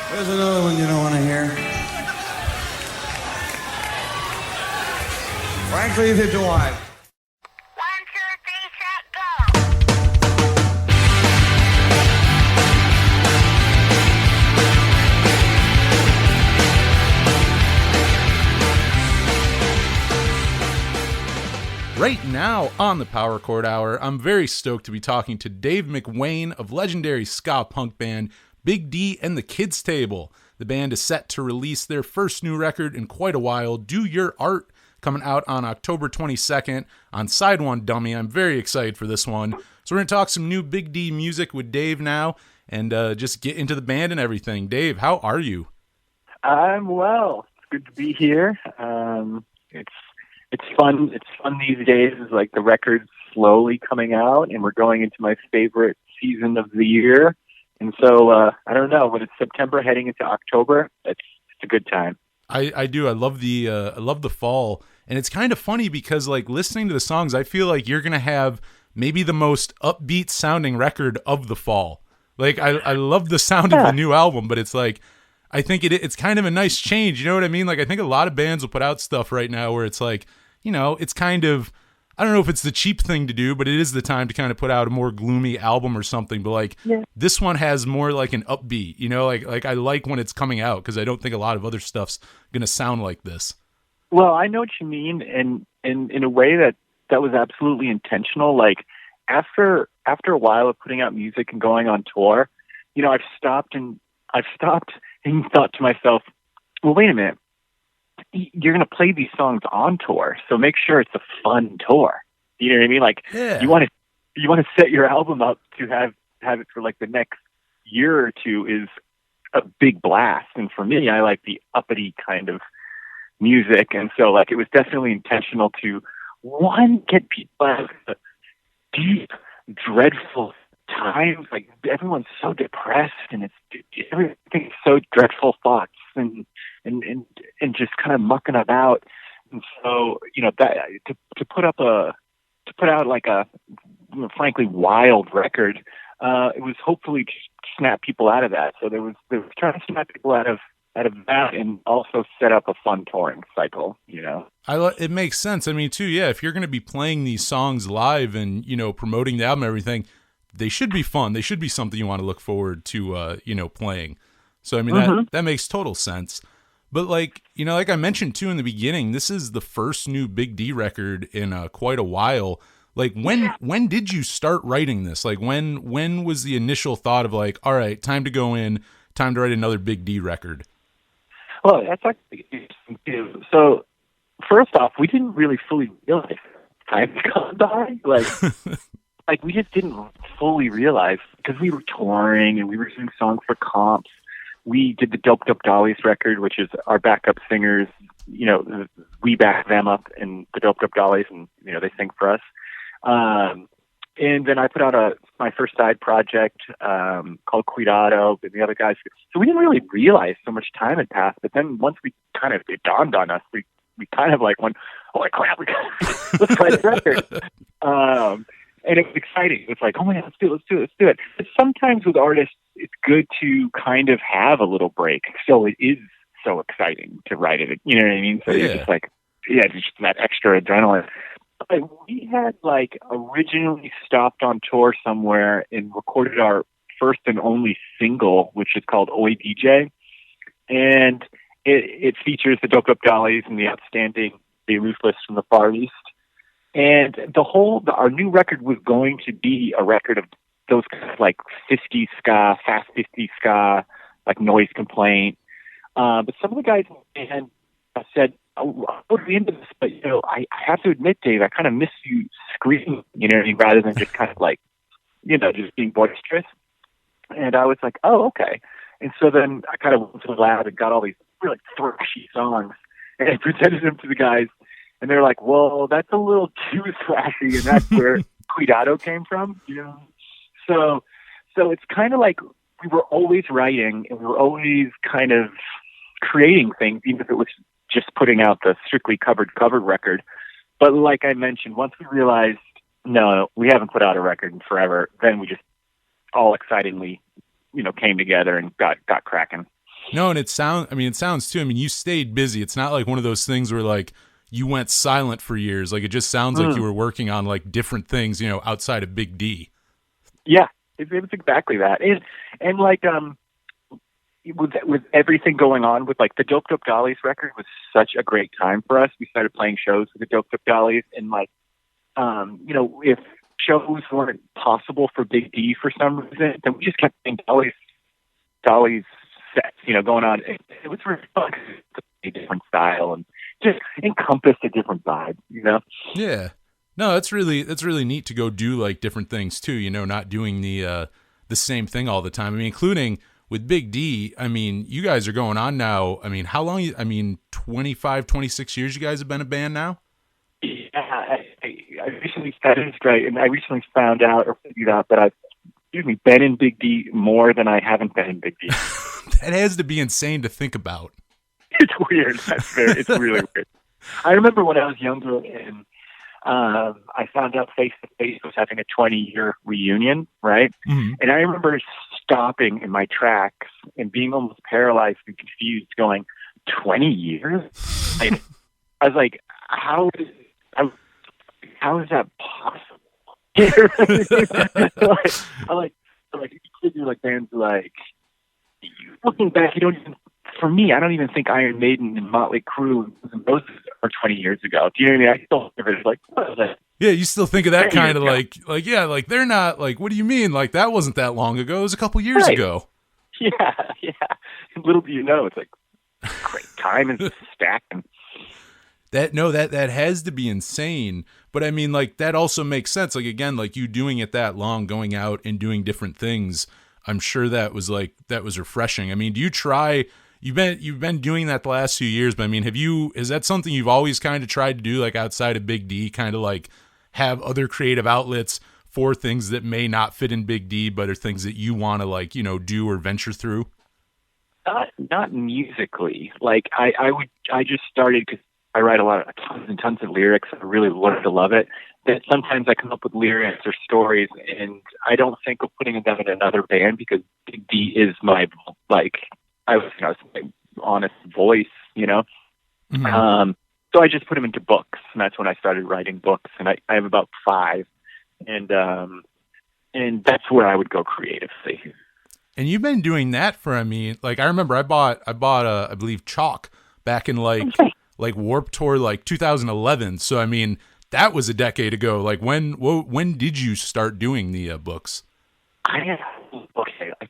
There's another one you don't want to hear. Frankly, if you want. 1, 2, 3, set, go! Right now on the Power Chord Hour, I'm very stoked to be talking to Dave McWane of legendary ska punk band Big D and the Kids Table. The band is set to release their first new record in quite a while, Do Your Art, coming out on October 22nd on Side One Dummy. I'm very excited for this one. So we're going to talk some new Big D music with Dave now and just get into the band and everything. Dave, how are you? I'm well. It's good to be here. It's fun. It's fun these days. It's like the record's slowly coming out, and we're going into my favorite season of the year. And so I don't know, when it's September heading into October, it's a good time. I do. I love the fall, and it's kind of funny because like listening to the songs, I feel like you're gonna have maybe the most upbeat sounding record of the fall. Like I love the sound of the new album, but it's like I think it's kind of a nice change. You know what I mean? Like I think a lot of bands will put out stuff right now where it's like, you know, it's kind of, I don't know if it's the cheap thing to do, but it is the time to kind of put out a more gloomy album or something. But like this one has more like an upbeat, you know, like I like when it's coming out because I don't think a lot of other stuff's going to sound like this. Well, I know what you mean. And in a way that was absolutely intentional. Like after a while of putting out music and going on tour, you know, I've stopped and thought to myself, well, wait a minute. You're going to play these songs on tour, so make sure it's a fun tour. You know what I mean? Like you want to set your album up to have it for like the next year or two is a big blast. And for me, I like the uppity kind of music, and so like it was definitely intentional to get people out of the deep, dreadful times. Like everyone's so depressed, and everything's so dreadful thoughts and just kind of mucking about. And so, you know, that to put out like a, you know, frankly wild record, it was hopefully to snap people out of that. So they was trying to snap people out of that and also set up a fun touring cycle, you know. It makes sense. I mean, too, yeah, if you're going to be playing these songs live and, you know, promoting the album and everything, they should be fun. They should be something you want to look forward to, you know, playing. So, I mean, that makes total sense. But, like, you know, like I mentioned, too, in the beginning, this is the first new Big D record in quite a while. Like, when did you start writing this? Like, when was the initial thought of, like, all right, time to go in, time to write another Big D record? Well, that's actually interesting, too. So, first off, we didn't really fully realize time had gone by. Like, we just didn't fully realize because we were touring and we were doing songs for comps. We did the Dope Dope Dollies record, which is our backup singers. You know, we back them up in the Dope Dope Dollies, and you know they sing for us. And then I put out my first side project called Cuidado, and the other guys. So we didn't really realize so much time had passed. But then once it dawned on us, we kind of like went, "Holy crap, let's try this record." And it was exciting. It's like, oh my God, let's do it. But sometimes with artists, it's good to kind of have a little break. So it is so exciting to write it. You know what I mean? So it's just like, it's just that extra adrenaline. But we had like originally stopped on tour somewhere and recorded our first and only single, which is called Oi DJ. And it features the Dope Dope Dollies and the outstanding The Ruthless from the Far East. And our new record was going to be a record of those kind of like 50s ska, fast 50s ska, like Noise Complaint. But some of the guys in the band said, "Oh, I'll be into this, but you know, I have to admit, Dave, I kind of miss you screaming, you know, rather than just kind of like, you know, just being boisterous." And I was like, "Oh, okay." And so then I kind of went to the lab and got all these really thrashy songs and I presented them to the guys. And they're like, well, that's a little too thrashy, and that's where Cuidado came from, you know? So it's kind of like we were always writing, and we were always kind of creating things, even if it was just putting out the strictly covered record. But like I mentioned, once we realized, no, we haven't put out a record in forever, then we just all excitingly, you know, came together and got cracking. No, and it sounds too. I mean, you stayed busy. It's not like one of those things where like you went silent for years. Like it just sounds like you were working on like different things, outside of Big D. Yeah, it was exactly that. And like with everything going on with like the Doped Up Dollies record was such a great time for us. We started playing shows with the Doped Up Dollies, and like if shows weren't possible for Big D for some reason, then we just kept playing Dollies sets, going on. It was really fun. It's a different style and just encompassed a different vibe, Yeah. No, that's really neat to go do like different things too, not doing the same thing all the time. I mean, including with Big D, I mean, you guys are going on now. I mean, how long, 25, 26 years you guys have been a band now? Yeah, I recently, that is right. And I recently found out or figured out that I've, been in Big D more than I haven't been in Big D. That has to be insane to think about. It's weird. It's really weird. I remember when I was younger and I found out Face to Face was having a 20-year reunion, right? Mm-hmm. And I remember stopping in my tracks and being almost paralyzed and confused, going, 20 years? I was like, how is that possible? You figure like bands like, looking back, you don't even, for me, I don't even think Iron Maiden and Motley Crue and Guns N' Roses are 20 years ago. Do you know what I mean? I still think of it as like, what is that? Yeah, you still think of that kind of like, yeah, like they're not like, what do you mean? Like that wasn't that long ago. It was a couple years ago. Yeah. Little do you know, it's like great time and stacking. That has to be insane. But I mean, like that also makes sense. Like again, like you doing it that long, going out and doing different things. I'm sure that was refreshing. I mean, do you try? You've been doing that the last few years, but I mean, is that something you've always kind of tried to do, like outside of Big D, kind of like have other creative outlets for things that may not fit in Big D, but are things that you want to like, do or venture through? Not musically. Like I just started because I write tons and tons of lyrics. I really learned to love it. That sometimes I come up with lyrics or stories, and I don't think of putting them in another band because Big D is my my honest voice, Mm-hmm. So I just put them into books, and that's when I started writing books. And I have about 5, and that's where I would go creatively. And you've been doing that for, I remember I bought I believe Chalk back in like Warped Tour, like 2011. So, I mean, that was a decade ago. Like when did you start doing the books? I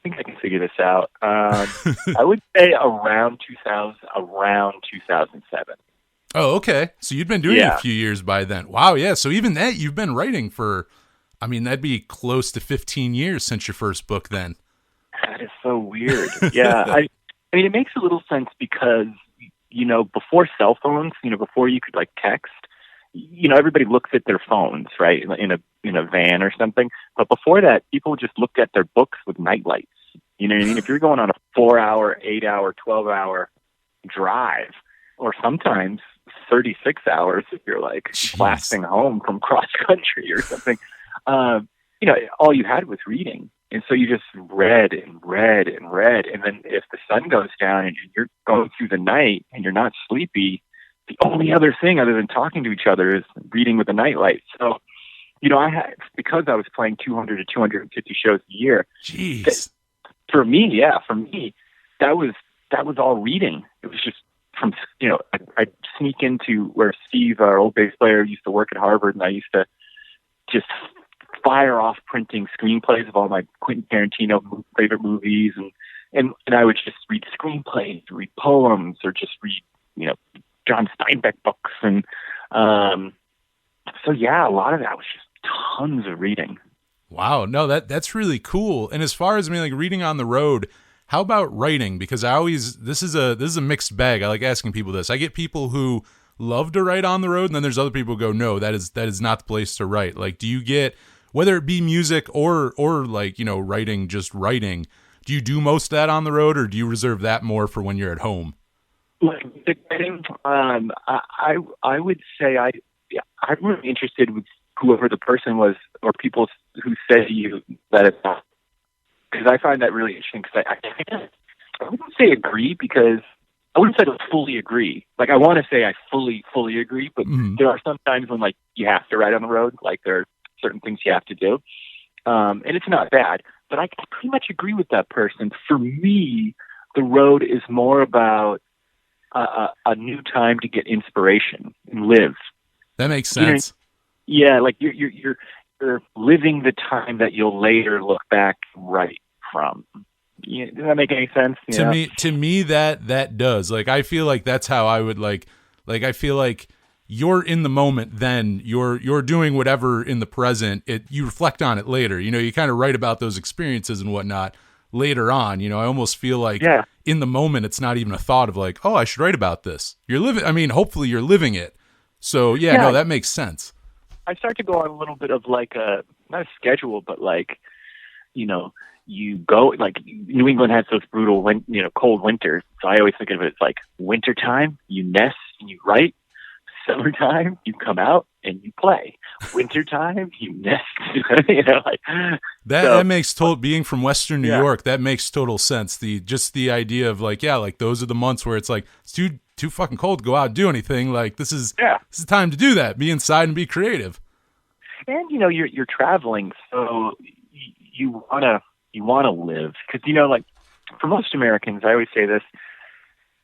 think I can figure this out. I would say around 2007. Oh, okay. So you'd been doing it a few years by then. Wow. Yeah. So even that you've been writing for, that'd be close to 15 years since your first book then. That is so weird. Yeah. I mean, it makes a little sense because, before cell phones, before you could like text, everybody looks at their phones, right? In a van or something. But before that, people just looked at their books with night lights. You know what I mean? If you're going on a 4-hour, 8-hour, 12-hour drive, or sometimes 36 hours if you're like blasting home from cross country or something, all you had was reading. And so you just read and read and read. And then if the sun goes down and you're going through the night and you're not sleepy, the only other thing other than talking to each other is reading with a nightlight. So, because I was playing 200 to 250 shows a year. Jeez. For me, that was all reading. It was just from, I'd sneak into where Steve, our old bass player, used to work at Harvard, and I used to just fire off printing screenplays of all my Quentin Tarantino favorite movies, and I would just read screenplays, read poems, or just read, John Steinbeck books, and a lot of that was just tons of reading. Wow, no, that's really cool. And as far as reading on the road, how about writing? Because this is a mixed bag. I like asking people this. I get people who love to write on the road, and then there's other people who go, no, that is not the place to write. Like, do you get, whether it be music or writing, just writing, do you do most of that on the road, or do you reserve that more for when you're at home? Like writing, I would say I'm really interested with whoever the person was or people who say to you that it's not, because I find that really interesting. Because I wouldn't say agree because I wouldn't say I fully agree. Like, I want to say I fully agree, but there are some times when, like, you have to ride on the road. Like, there are certain things you have to do. And it's not bad, but I pretty much agree with that person. For me, the road is more about a new time to get inspiration and live. That makes sense. You know, yeah, like you're living the time that you'll later look back and write from. Yeah, does that make any sense? To me, that does. Like, I feel like that's how I would like I feel like you're in the moment, then you're doing whatever in the present. You reflect on it later. You know, you kind of write about those experiences and whatnot later on. You know, I almost feel like in the moment, it's not even a thought of like, oh, I should write about this. You're living. I mean, hopefully you're living it. So no, that makes sense. I start to go on a little bit of like not a schedule, but like, you know, you go, like, New England has those brutal, cold winters. So I always think of it as like wintertime, you nest and you write. Summertime, you come out and you play. Wintertime, you nest. You know, like that makes total. Being from Western New York, that makes total sense. The idea of like, like those are the months where it's like it's too fucking cold to go out and do anything. Like this is time to do that. Be inside and be creative. And you know, you're traveling, so you wanna live, because, you know, like for most Americans, I always say this: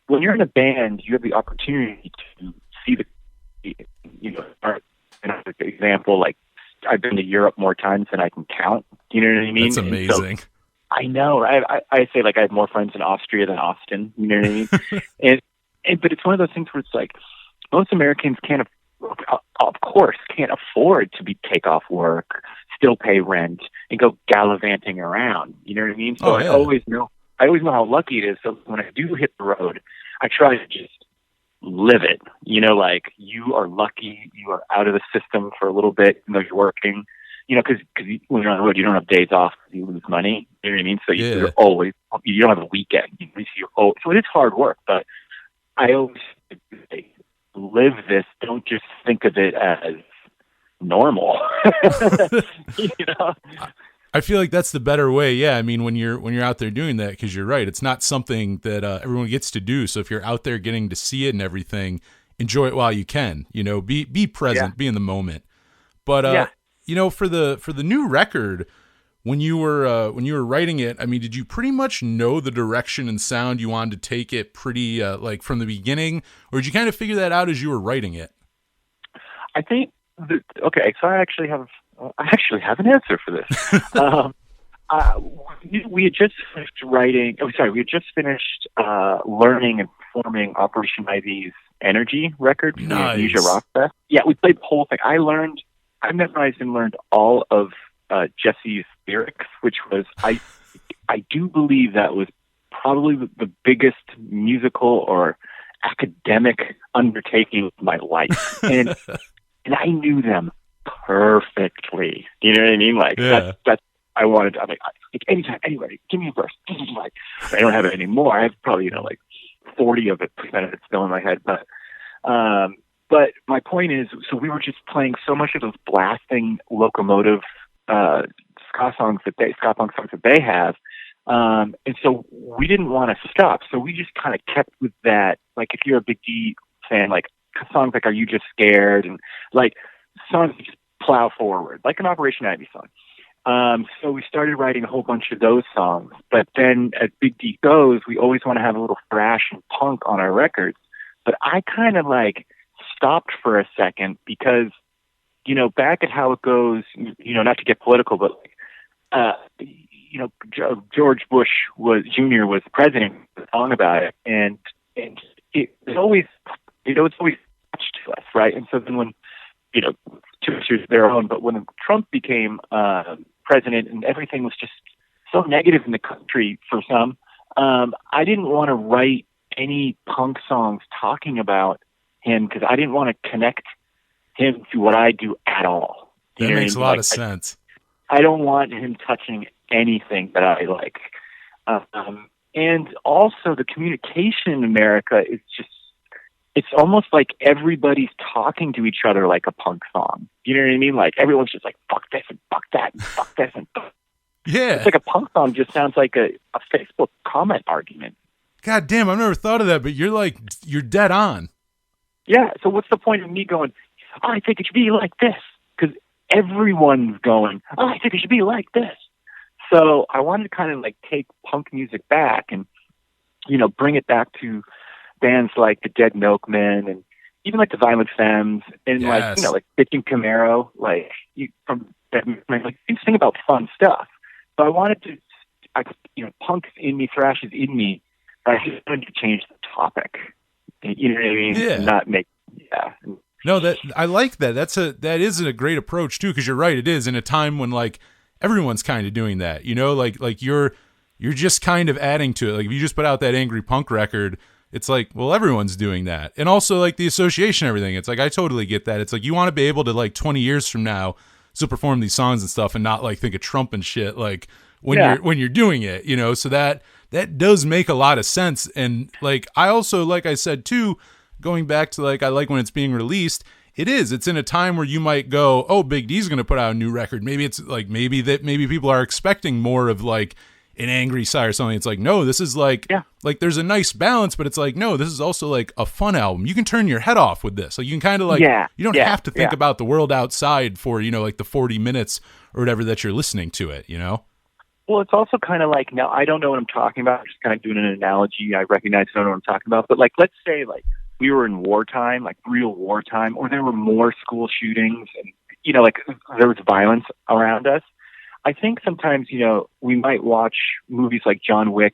when you're in a band, you have the opportunity to see the, you know, an example, like I've been to Europe more times than I can count. You know what I mean? That's amazing. So, I know. I say, like, I have more friends in Austria than Austin. You know what I mean? But it's one of those things where it's like most Americans can't afford to take off work, still pay rent, and go gallivanting around. You know what I mean? So I always know how lucky it is. So when I do hit the road, I try to just live it. You know, like, you are lucky you are out of the system for a little bit, even though you're working. You know, because when you're on the road, you don't have days off, you lose money. You know what I mean? So you don't have a weekend. So it is hard work, but I always say, live this. Don't just think of it as normal. You know? I feel like that's the better way. Yeah, I mean, when you're out there doing that, because you're right, it's not something that everyone gets to do. So if you're out there getting to see it and everything, enjoy it while you can. You know, be present, be in the moment. But you know, for the new record, when you were writing it, I mean, did you pretty much know the direction and sound you wanted to take it pretty like from the beginning, or did you kind of figure that out as you were writing it? I think okay, so I actually have an answer for this. We had just finished writing. We had just finished learning and performing Operation IV's Energy record for the Amnesia Rock Fest. Yeah, we played the whole thing. I memorized and learned all of Jesse's lyrics, which was I do believe that was probably the biggest musical or academic undertaking of my life, and I knew them perfectly. You know what I mean? Like that's I wanted. I'm like anytime, anybody, give me a verse. Like, I don't have it anymore. I have probably, you know, like 40% of it still in my head, but my point is, so we were just playing so much of those blasting locomotive ska punk songs that they have, and so we didn't want to stop. So we just kind of kept with that. Like, if you're a Big D fan, like songs like "Are You Just Scared?" and like songs that just plow forward, like an Operation Ivy song. So we started writing a whole bunch of those songs. But then, as Big D goes, we always want to have a little thrash and punk on our records. But I kind of like stopped for a second because, you know, back at How It Goes, you know, not to get political, but you know, George Bush Jr. was president of the song about it, and it's always touched to us, right? And so then when, you know, to each their own, but when Trump became president and everything was just so negative in the country for some, I didn't want to write any punk songs talking about him because I didn't want to connect him to what I do at all. That makes a lot of sense. I don't want him touching anything that I like. And also the communication in America is just, it's almost like everybody's talking to each other like a punk song. You know what I mean? Like, everyone's just like, fuck this and fuck that and fuck this and fuck. Yeah. It's like a punk song just sounds like a Facebook comment argument. God damn, I've never thought of that, but you're dead on. Yeah. So what's the point of me going, oh, I think it should be like this? Because everyone's going, oh, I think it should be like this. So I wanted to kind of like take punk music back and, bring it back to bands like the Dead Milkmen and even like the Violent Femmes and Yes. like Bitchin' Camaro, from Dead Milkmen, like you sing about fun stuff. So I wanted to, punk's in me, thrash is in me, but I just wanted to change the topic. You know what I mean? Yeah. Not make, yeah. No, that I like that. That is a great approach too, because you're right. It is in a time when like everyone's kind of doing that. Like you're just kind of adding to it. Like if you just put out that angry punk record, it's like, well, everyone's doing that. And also like the association, everything. It's like I totally get that. It's like you want to be able to like 20 years from now still perform these songs and stuff and not like think of Trump and shit like when you're doing it. So that does make a lot of sense. And like I also, like I said too, going back to like I like when it's being released, it's in a time where you might go, oh, Big D's going to put out a new record. Maybe it's like maybe people are expecting more of like an angry side or something. It's like, no, this is like like there's a nice balance, but it's like, no, this is also like a fun album. You can turn your head off with this. Like you can kind of like you don't have to think about the world outside for like the 40 minutes or whatever that you're listening to it. Well, it's also kind of like, now I don't know what I'm talking about. I'm just kind of doing an analogy. I recognize I don't know what I'm talking about. But like, let's say like we were in wartime, like real wartime, or there were more school shootings and, like there was violence around us. I think sometimes, we might watch movies like John Wick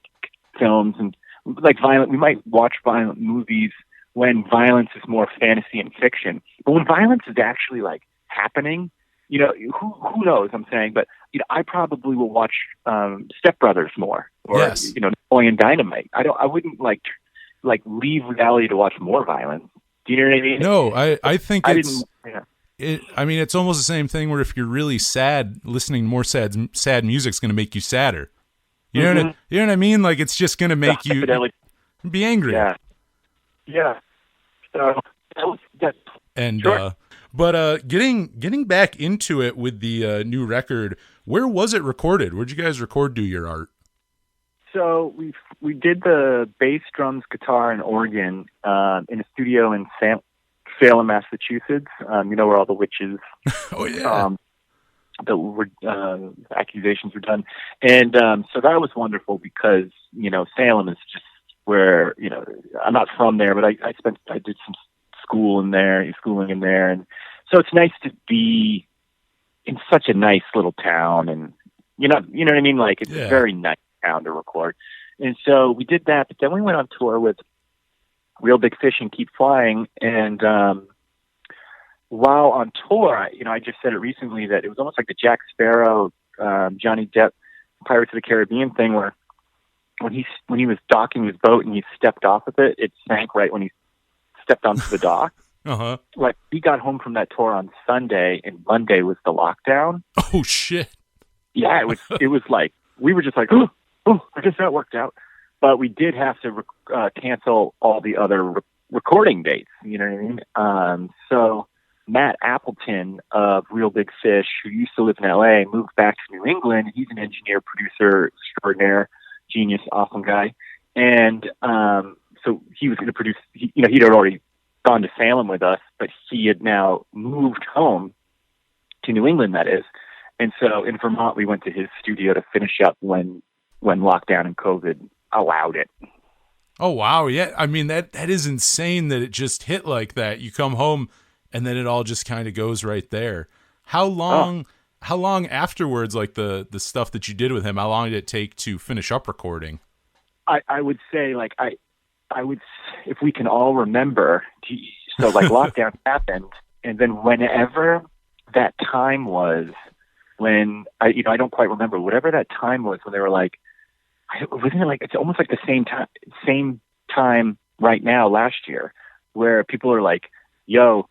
films and like we might watch violent movies when violence is more fantasy and fiction. But when violence is actually like happening, who knows, I'm saying, but I probably will watch Step Brothers more, or yes. Napoleon Dynamite. I wouldn't like leave reality to watch more violence. Do you know what I mean? No, I think it's almost the same thing where if you're really sad, listening to more sad music's going to make you sadder. You know what I mean? Like it's just going to make you be angry. Yeah. Yeah. So that's and sure. But getting back into it with the new record, where was it recorded? Where'd you guys record Do Your Art? So we did the bass, drums, guitar, and organ in a studio in Salem, Massachusetts. Where all the witches, the accusations were done, and so that was wonderful because Salem is just where I'm not from there, but I did some schooling in there, and so it's nice to be in such a nice little town, and you know what I mean. Like it's a very nice town to record, and so we did that. But then we went on tour with Real Big Fish and Keep Flying, and while on tour, I just said it recently that it was almost like the Jack Sparrow, Johnny Depp, Pirates of the Caribbean thing, where when he was docking his boat and he stepped off of it, it sank right when he stepped onto the dock. Uh-huh. Like we got home from that tour on Sunday, and Monday was the lockdown. Oh shit! Yeah, it was like we were just like, oh, I guess that worked out. But we did have to cancel all the other recording dates. You know what I mean? So Matt Appleton of Real Big Fish, who used to live in LA, moved back to New England. He's an engineer, producer, extraordinaire, genius, awesome guy. And so he was going to produce. He'd already gone to Salem with us, but he had now moved home to New England, that is. And so in Vermont, we went to his studio to finish up when lockdown and COVID allowed it. Oh, wow. Yeah. I mean, that is insane that it just hit like that. You come home and then it all just kind of goes right there. How long afterwards, like the stuff that you did with him, how long did it take to finish up recording? I would say like, I would, if we can all remember, so like lockdown happened, and then whenever that time was, when I don't quite remember, whatever that time was when they were like, wasn't it like, it's almost like the same time right now last year, where people are like, yo,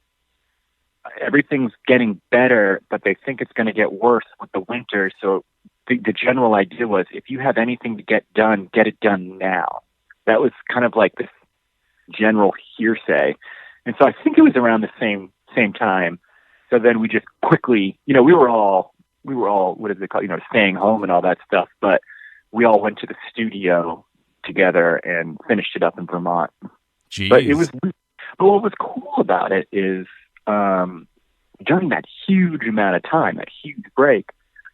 everything's getting better, but they think it's going to get worse with the winter. So the general idea was, if you have anything to get done, get it done now. That was kind of like this general hearsay. And so I think it was around the same time. So then we just quickly, we were all, what is it called? Staying home and all that stuff. But we all went to the studio together and finished it up in Vermont. Jeez. But what was cool about it is during that huge amount of time, that huge break,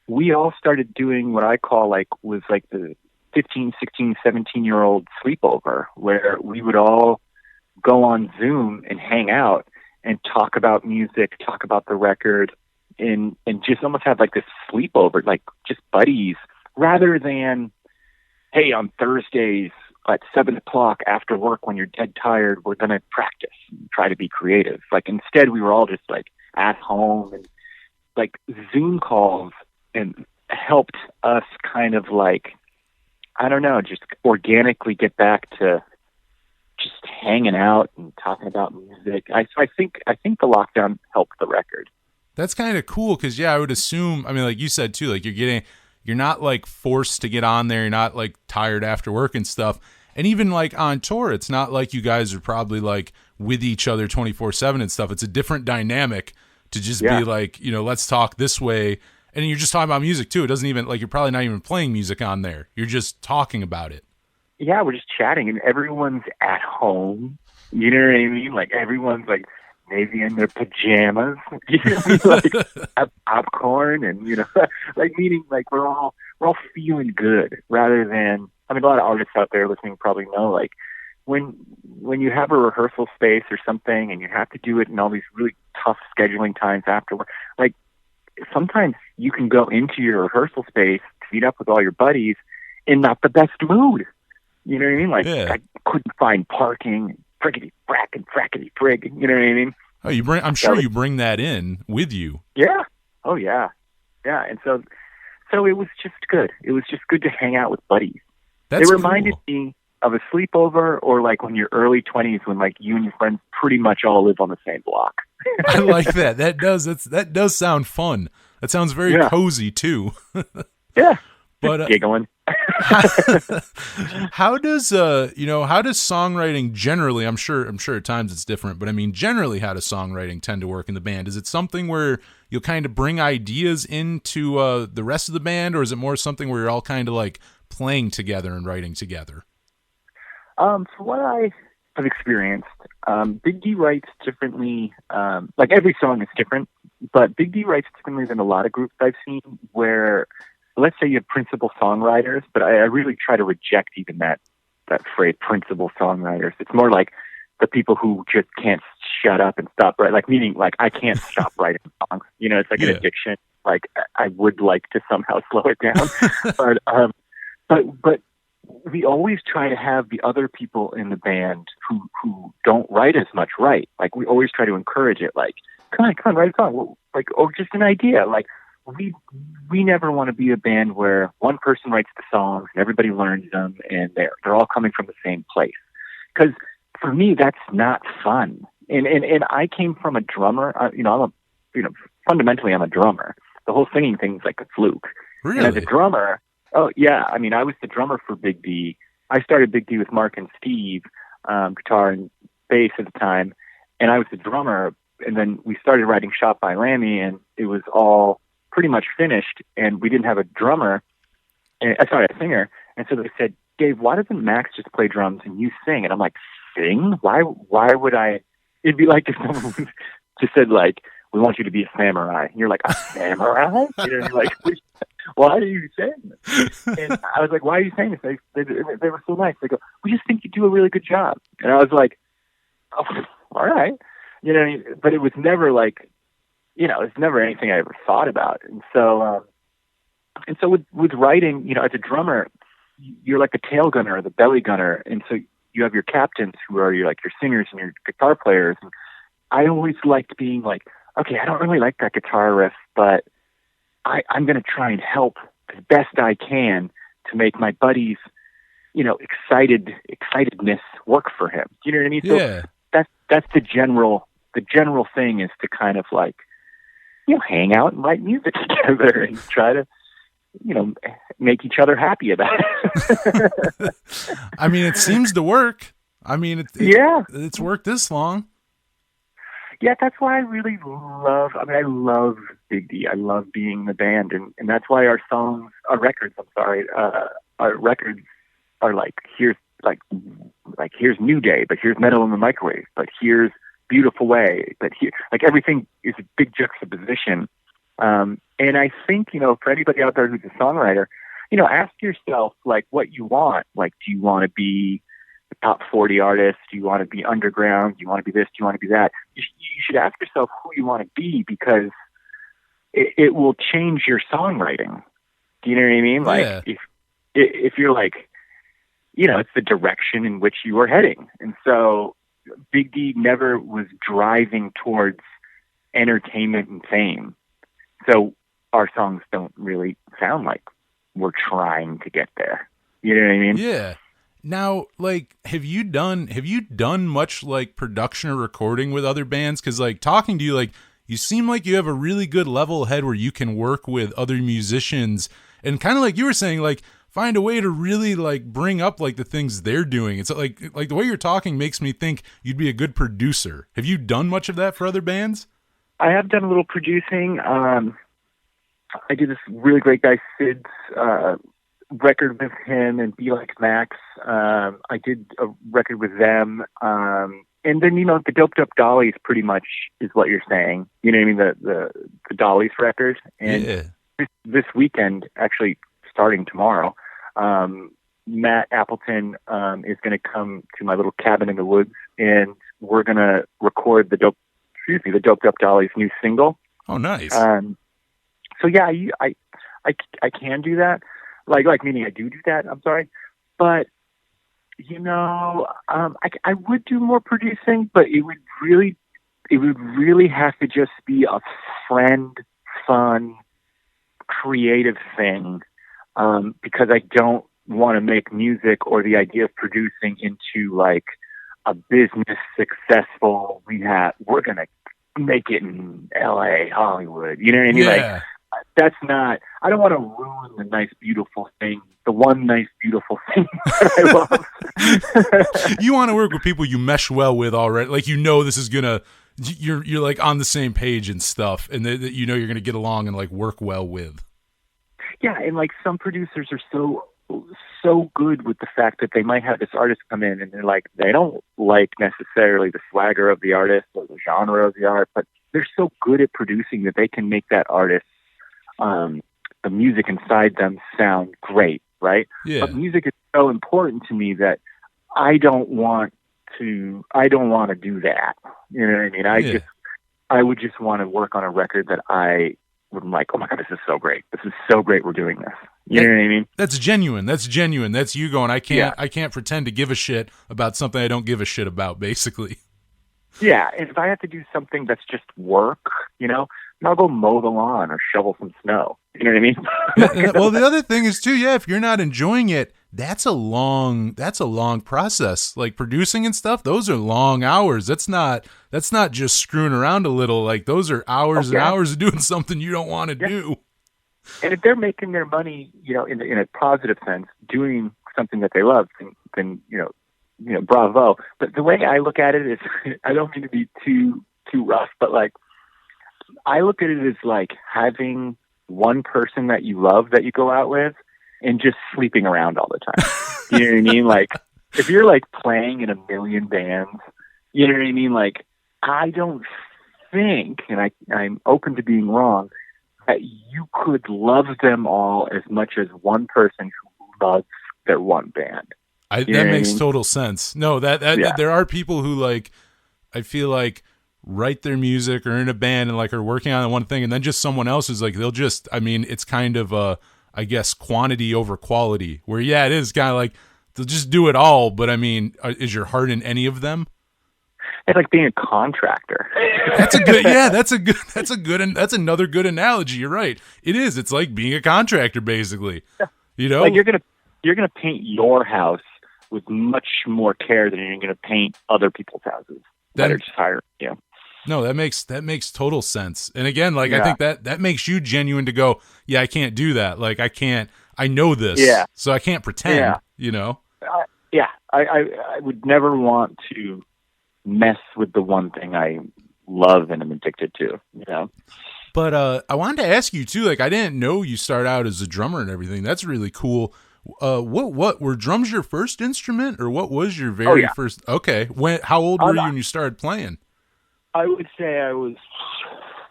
we all started doing what I call was the 15, 16, 17-year-old sleepover, where we would all go on Zoom and hang out and talk about music, talk about the record, and just almost have like this sleepover, like just buddies, rather than, hey, on Thursdays at 7:00 after work when you're dead tired, we're going to practice and try to be creative. Like instead we were all just like at home, and like Zoom calls and helped us kind of like, I don't know, just organically get back to just hanging out and talking about music. I think the lockdown helped the record. That's kind of cool because, yeah, I would assume, I mean, like you said, too, like you're not like forced to get on there. You're not like tired after work and stuff. And even like on tour, it's not like you guys are probably like with each other 24/7 and stuff. It's a different dynamic to just be like, let's talk this way. And you're just talking about music too. It doesn't even like, you're probably not even playing music on there. You're just talking about it. Yeah, we're just chatting and everyone's at home. You know what I mean? Like everyone's like maybe in their pajamas, like have popcorn and, like meaning like we're all feeling good rather than, I mean, a lot of artists out there listening probably know, like when you have a rehearsal space or something and you have to do it in all these really tough scheduling times afterward, like sometimes you can go into your rehearsal space to meet up with all your buddies in not the best mood. You know what I mean? Like I couldn't find parking, friggity frack and frackity frig. You know what I mean? Oh, I'm sure you bring that in with you. Yeah. Oh yeah. Yeah. And so it was just good. It was just good to hang out with buddies. That's it reminded me of a sleepover, or like when you're early 20s when like you and your friends pretty much all live on the same block. I like that. That does sound fun. That sounds very cozy too. Yeah. But giggling. how does songwriting generally, I'm sure at times it's different, but I mean generally how does songwriting tend to work in the band? Is it something where you'll kind of bring ideas into the rest of the band, or is it more something where you're all kind of like playing together and writing together? From what I have experienced, Big D writes differently. Like every song is different, but Big D writes differently than a lot of groups I've seen, where let's say you have principal songwriters, but I really try to reject even that phrase, principal songwriters. It's more like the people who just can't shut up and stop writing, like meaning like I can't stop writing songs. It's like an addiction. Like I would like to somehow slow it down, but we always try to have the other people in the band who don't write as much write. Like we always try to encourage it. Like, come on, write a song. Like, or just an idea. Like we never want to be a band where one person writes the songs and everybody learns them and they're all coming from the same place. Because for me, that's not fun. And I came from a drummer. Fundamentally, I'm a drummer. The whole singing thing's like a fluke. Really? And as a drummer, oh yeah, I mean, I was the drummer for Big D. I started Big D with Mark and Steve, guitar and bass at the time, and I was the drummer. And then we started writing Shot by Lammy, and it was all pretty much finished, and we didn't have a a singer. And so they said, Dave, why doesn't Max just play drums and you sing? And I'm like, sing? Why would I? It'd be like if someone just said like, we want you to be a samurai. And you're like, a samurai? Like, why are you saying this? And I was like, why are you saying this? They were so nice. They go, we just think you do a really good job. And I was like, oh, all right. But it was never like, it's never anything I ever thought about. And so with writing, as a drummer, you're like the tail gunner or the belly gunner. And so you have your captains who are your singers and your guitar players. And I always liked being like, okay, I don't really like that guitar riff, but I'm going to try and help as best I can to make my buddies, excitedness work for him. Do you know what I mean? Yeah. So that's the general thing is to kind of like, hang out and write music together and try to, make each other happy about it. I mean, it seems to work. I mean, it's worked this long. Yeah, that's why I really I love Big D. I love being in the band, and that's why our records are like, here's here's New Day, but here's Metal in the Microwave, but here's Beautiful Way, but here, like, everything is a big juxtaposition. And I think, for anybody out there who's a songwriter, ask yourself, like, what you want. Like, do you want to be the top 40 artist? Do you want to be underground? Do you want to be this? Do you want to be that? You should ask yourself who you want to be, because it will change your songwriting. Do you know what I mean? Yeah. Like, if you're like, it's the direction in which you are heading. And so Big D never was driving towards entertainment and fame. So our songs don't really sound like we're trying to get there. You know what I mean? Yeah. Now, like, have you done much like production or recording with other bands? Because, like, talking to you, like, you seem like you have a really good level head where you can work with other musicians and kind of like you were saying, like, find a way to really like bring up like the things they're doing. It's like the way you're talking makes me think you'd be a good producer. Have you done much of that for other bands? I have done a little producing. I did this really great guy Sid's record with him and Be Like Max. I did a record with them. And then, the Doped Up Dollies pretty much is what you're saying. You know what I mean? The Dollies record. And this weekend, actually starting tomorrow, Matt Appleton is going to come to my little cabin in the woods, and we're going to record the Doped Up Dollies new single. Oh, nice. So yeah, I can do that. Like meaning I do that. I'm sorry, but I would do more producing, but it would really have to just be a friend, fun, creative thing, because I don't want to make music or the idea of producing into like a business successful. We're gonna make it in LA, Hollywood. You know what I mean? Yeah. Like, that's not. I don't want to ruin the nice, beautiful thing. The one nice, beautiful thing that I love. You want to work with people you mesh well with already. Like, this is gonna. You're like on the same page and stuff, and that you're gonna get along and like work well with. Yeah, and like some producers are so good with the fact that they might have this artist come in and they're like, they don't like necessarily the swagger of the artist or the genre of the art, but they're so good at producing that they can make that artist, the music inside them sound great, right? Yeah. But music is so important to me that I don't want to do that. You know what I mean? I would just want to work on a record that I would like, oh my God, this is so great. This is so great. We're doing this. You know what I mean? That's genuine. That's you going, I can't pretend to give a shit about something I don't give a shit about, basically. Yeah. And if I have to do something that's just work, I'll go mow the lawn or shovel some snow. You know what I mean? Well, the other thing is too, if you're not enjoying it, that's a long process. Like producing and stuff, those are long hours. That's not just screwing around a little. Like those are hours and hours of doing something you don't want to do. And if they're making their money, in a positive sense, doing something that they love, then bravo. But the way I look at it is, I don't mean to be too rough, but like, I look at it as like having one person that you love that you go out with and just sleeping around all the time. You know what I mean? Like, if you're like playing in a million bands, you know what I mean? Like, I don't think, and I'm open to being wrong, that you could love them all as much as one person who loves their one band. That makes total sense. No, there are people who like, I feel like, write their music or in a band and like are working on one thing, and then just someone else is like, it's kind of I guess quantity over quality, where it is kind of like they'll just do it all, but I mean, is your heart in any of them? It's like being a contractor. That's another good analogy. You're right. It is. It's like being a contractor, basically. Yeah. Like you're gonna paint your house with much more care than you're gonna paint other people's houses that are just hiring you. No, that makes total sense. And again, like, I think that makes you genuine to go, yeah, I can't do that. Like, I know this, so I can't pretend, I would never want to mess with the one thing I love and am addicted to, But I wanted to ask you too, like, I didn't know you start out as a drummer and everything. That's really cool. What were drums your first instrument, or what was your very first? Okay, how old were you when you started playing? I would say I was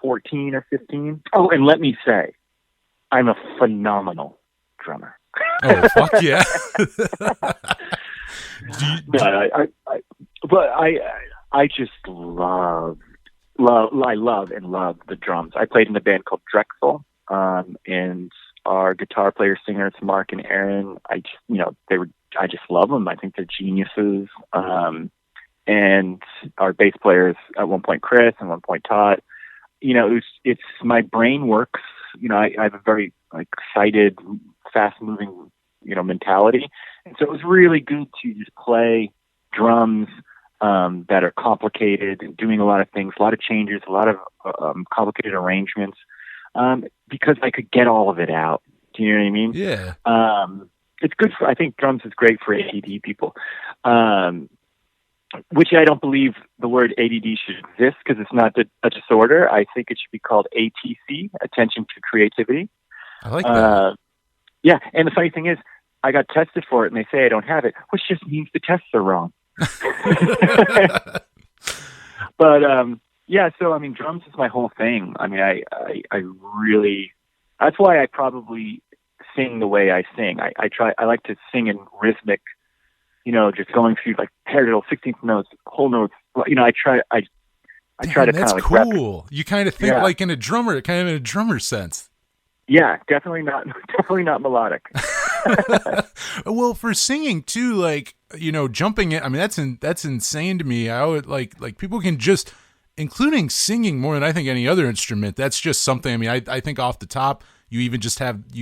14 or 15. Oh, and let me say, I'm a phenomenal drummer. Oh, fuck yeah. I just love the drums. I played in a band called Drexel, and our guitar player singers Mark and Aaron, I just love them. I think they're geniuses. And our bass players at one point Chris and one point Todd. It's my brain works. I have a very excited, fast moving mentality, and so it was really good to just play drums that are complicated and doing a lot of things, a lot of changes, a lot of complicated arrangements, because I could get all of it out. Do you know what I mean? Yeah. It's good I think drums is great for ADD people, which I don't believe the word ADD should exist because it's not a disorder. I think it should be called ATC, attention to creativity. I like that. Yeah, and the funny thing is, I got tested for it, and they say I don't have it, which just means the tests are wrong. But yeah, so drums is my whole thing. I really, that's why I probably sing the way I sing. I like to sing in rhythmic, just going through parallel 16th notes, whole notes. I try to kind of that's cool. You kind of think like in a drummer sense. Yeah, definitely not melodic. Well, for singing too, jumping in, that's insane to me. I would like people can just, including singing more than I think any other instrument. That's just something. I think off the top, you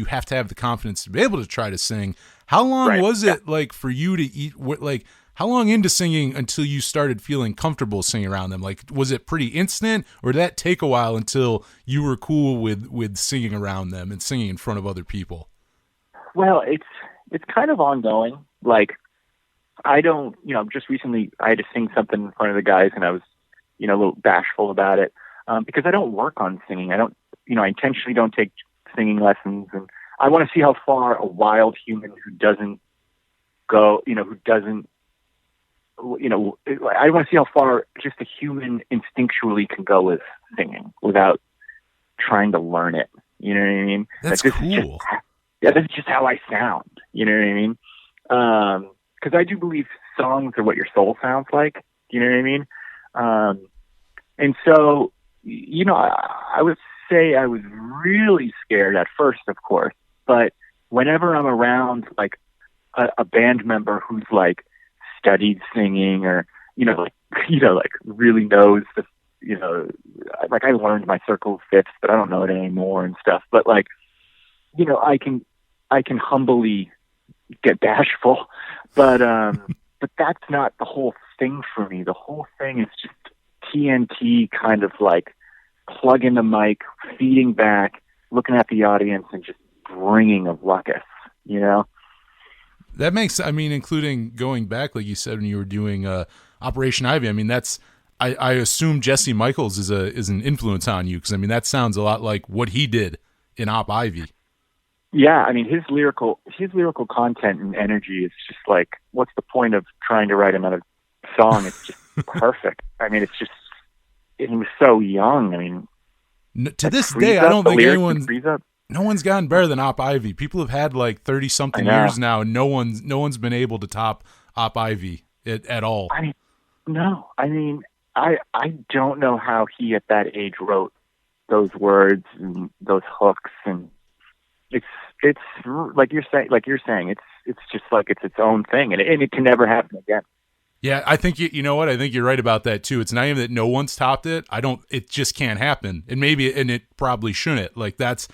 have to have the confidence to be able to try to sing. How long was it for you to how long into singing until you started feeling comfortable singing around them? Was it pretty instant, or did that take a while until you were cool with singing around them and singing in front of other people? Well, it's kind of ongoing. I don't, just recently I had to sing something in front of the guys, and I was, a little bashful about it, because I don't work on singing. I don't, I intentionally don't take singing lessons, and I want to see how far a wild human who doesn't go, I want to see how far just a human instinctually can go with singing without trying to learn it. You know what I mean? That's cool. This is just how I sound. You know what I mean? Because I do believe songs are what your soul sounds like. You know what I mean? And so, I would say I was really scared at first, of course, but whenever I'm around a band member who's studied singing or, really knows the, I learned my circle of fifths, but I don't know it anymore and stuff. But I can humbly get bashful, but that's not the whole thing for me. The whole thing is just TNT kind of plug in the mic, feeding back, looking at the audience and just bringing a ruckus, That makes, including going back, like you said, when you were doing Operation Ivy. I assume Jesse Michaels is an influence on you, because that sounds a lot like what he did in Op Ivy. Yeah, his lyrical content and energy is just what's the point of trying to write another song? It's just perfect. It's just, he was so young. To this day, I don't think no one's gotten better than Op Ivy. People have had 30-something years now, and no one's been able to top Op Ivy at all. I don't know how he at that age wrote those words and those hooks, and it's like you're saying, it's just it's its own thing, and it can never happen again. Yeah, I think you know what? I think you're right about that too. It's not even that no one's topped it. It just can't happen, and it probably shouldn't. It's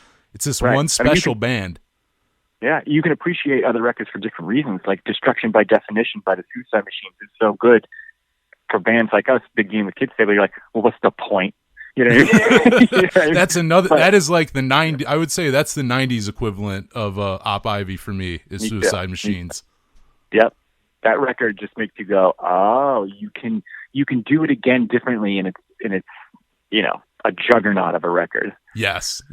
this one special band. Yeah, you can appreciate other records for different reasons. Destruction by Definition by the Suicide Machines is so good for bands like us, Big Game with Kids Table. You're well, what's the point? That's another. That is the 90s. I would say that's the 90s equivalent of Op Ivy for me. Is Suicide Machines. Yep, that record just makes you go, oh, you can do it again differently, and it's a juggernaut of a record. Yes.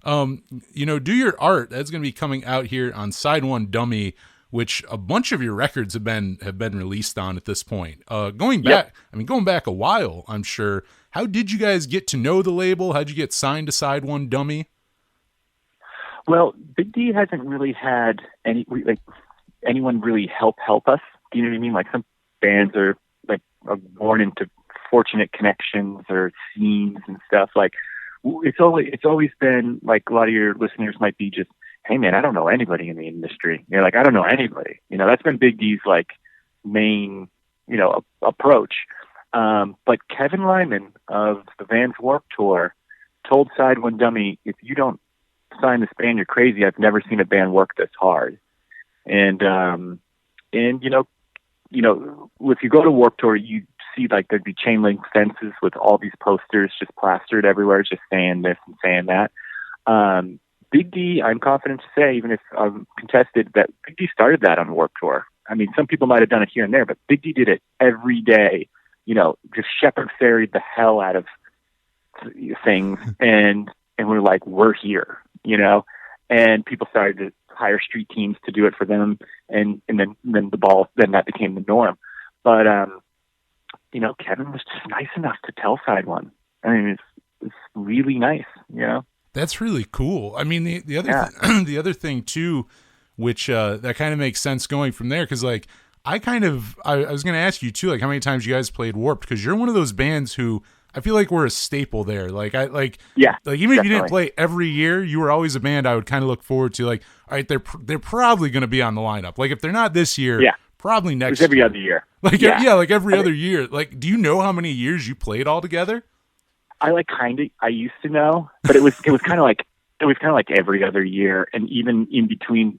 Do Your Art, that's going to be coming out here on Side One Dummy, which a bunch of your records have been released on at this point. Going back a while, I'm sure. How did you guys get to know the label? How'd you get signed to Side One Dummy? Well, Big D hasn't really had anyone really help us. Do you know what I mean? Like some bands are born into fortunate connections or scenes and stuff. Like it's always been like a lot of your listeners might be just, hey man, I don't know anybody in the industry. You're like, I don't know anybody. That's been Big D's like main, approach. But Kevin Lyman of the Vans Warped Tour told Side One Dummy, if you don't sign this band, you're crazy. I've never seen a band work this hard. And if you go to Warped Tour, you see like there'd be chain link fences with all these posters just plastered everywhere, just saying this and saying that. Big D, I'm confident to say, even if contested, that Big D started that on Warped Tour. I mean, some people might have done it here and there, but Big D did it every day. Just shepherd ferried the hell out of things, and we're like, we're here, and people started to hire street teams to do it for them, and then that became the norm. But Kevin was just nice enough to tell Side One. I mean, it's really nice, That's really cool. I mean, the other the other thing too, which that kind of makes sense going from there, because like I was going to ask you too, like how many times you guys played Warped, because you're one of those bands who I feel like we're a staple there. Like even definitely. if you didn't play every year, you were always a band I would kind of look forward to. Like, all right, they're probably going to be on the lineup. Like if they're not this year, probably next. It's every other year. Like like every other year. Like, do you know how many years you played all together? I used to know, but it was kind of like every other year, and even in between,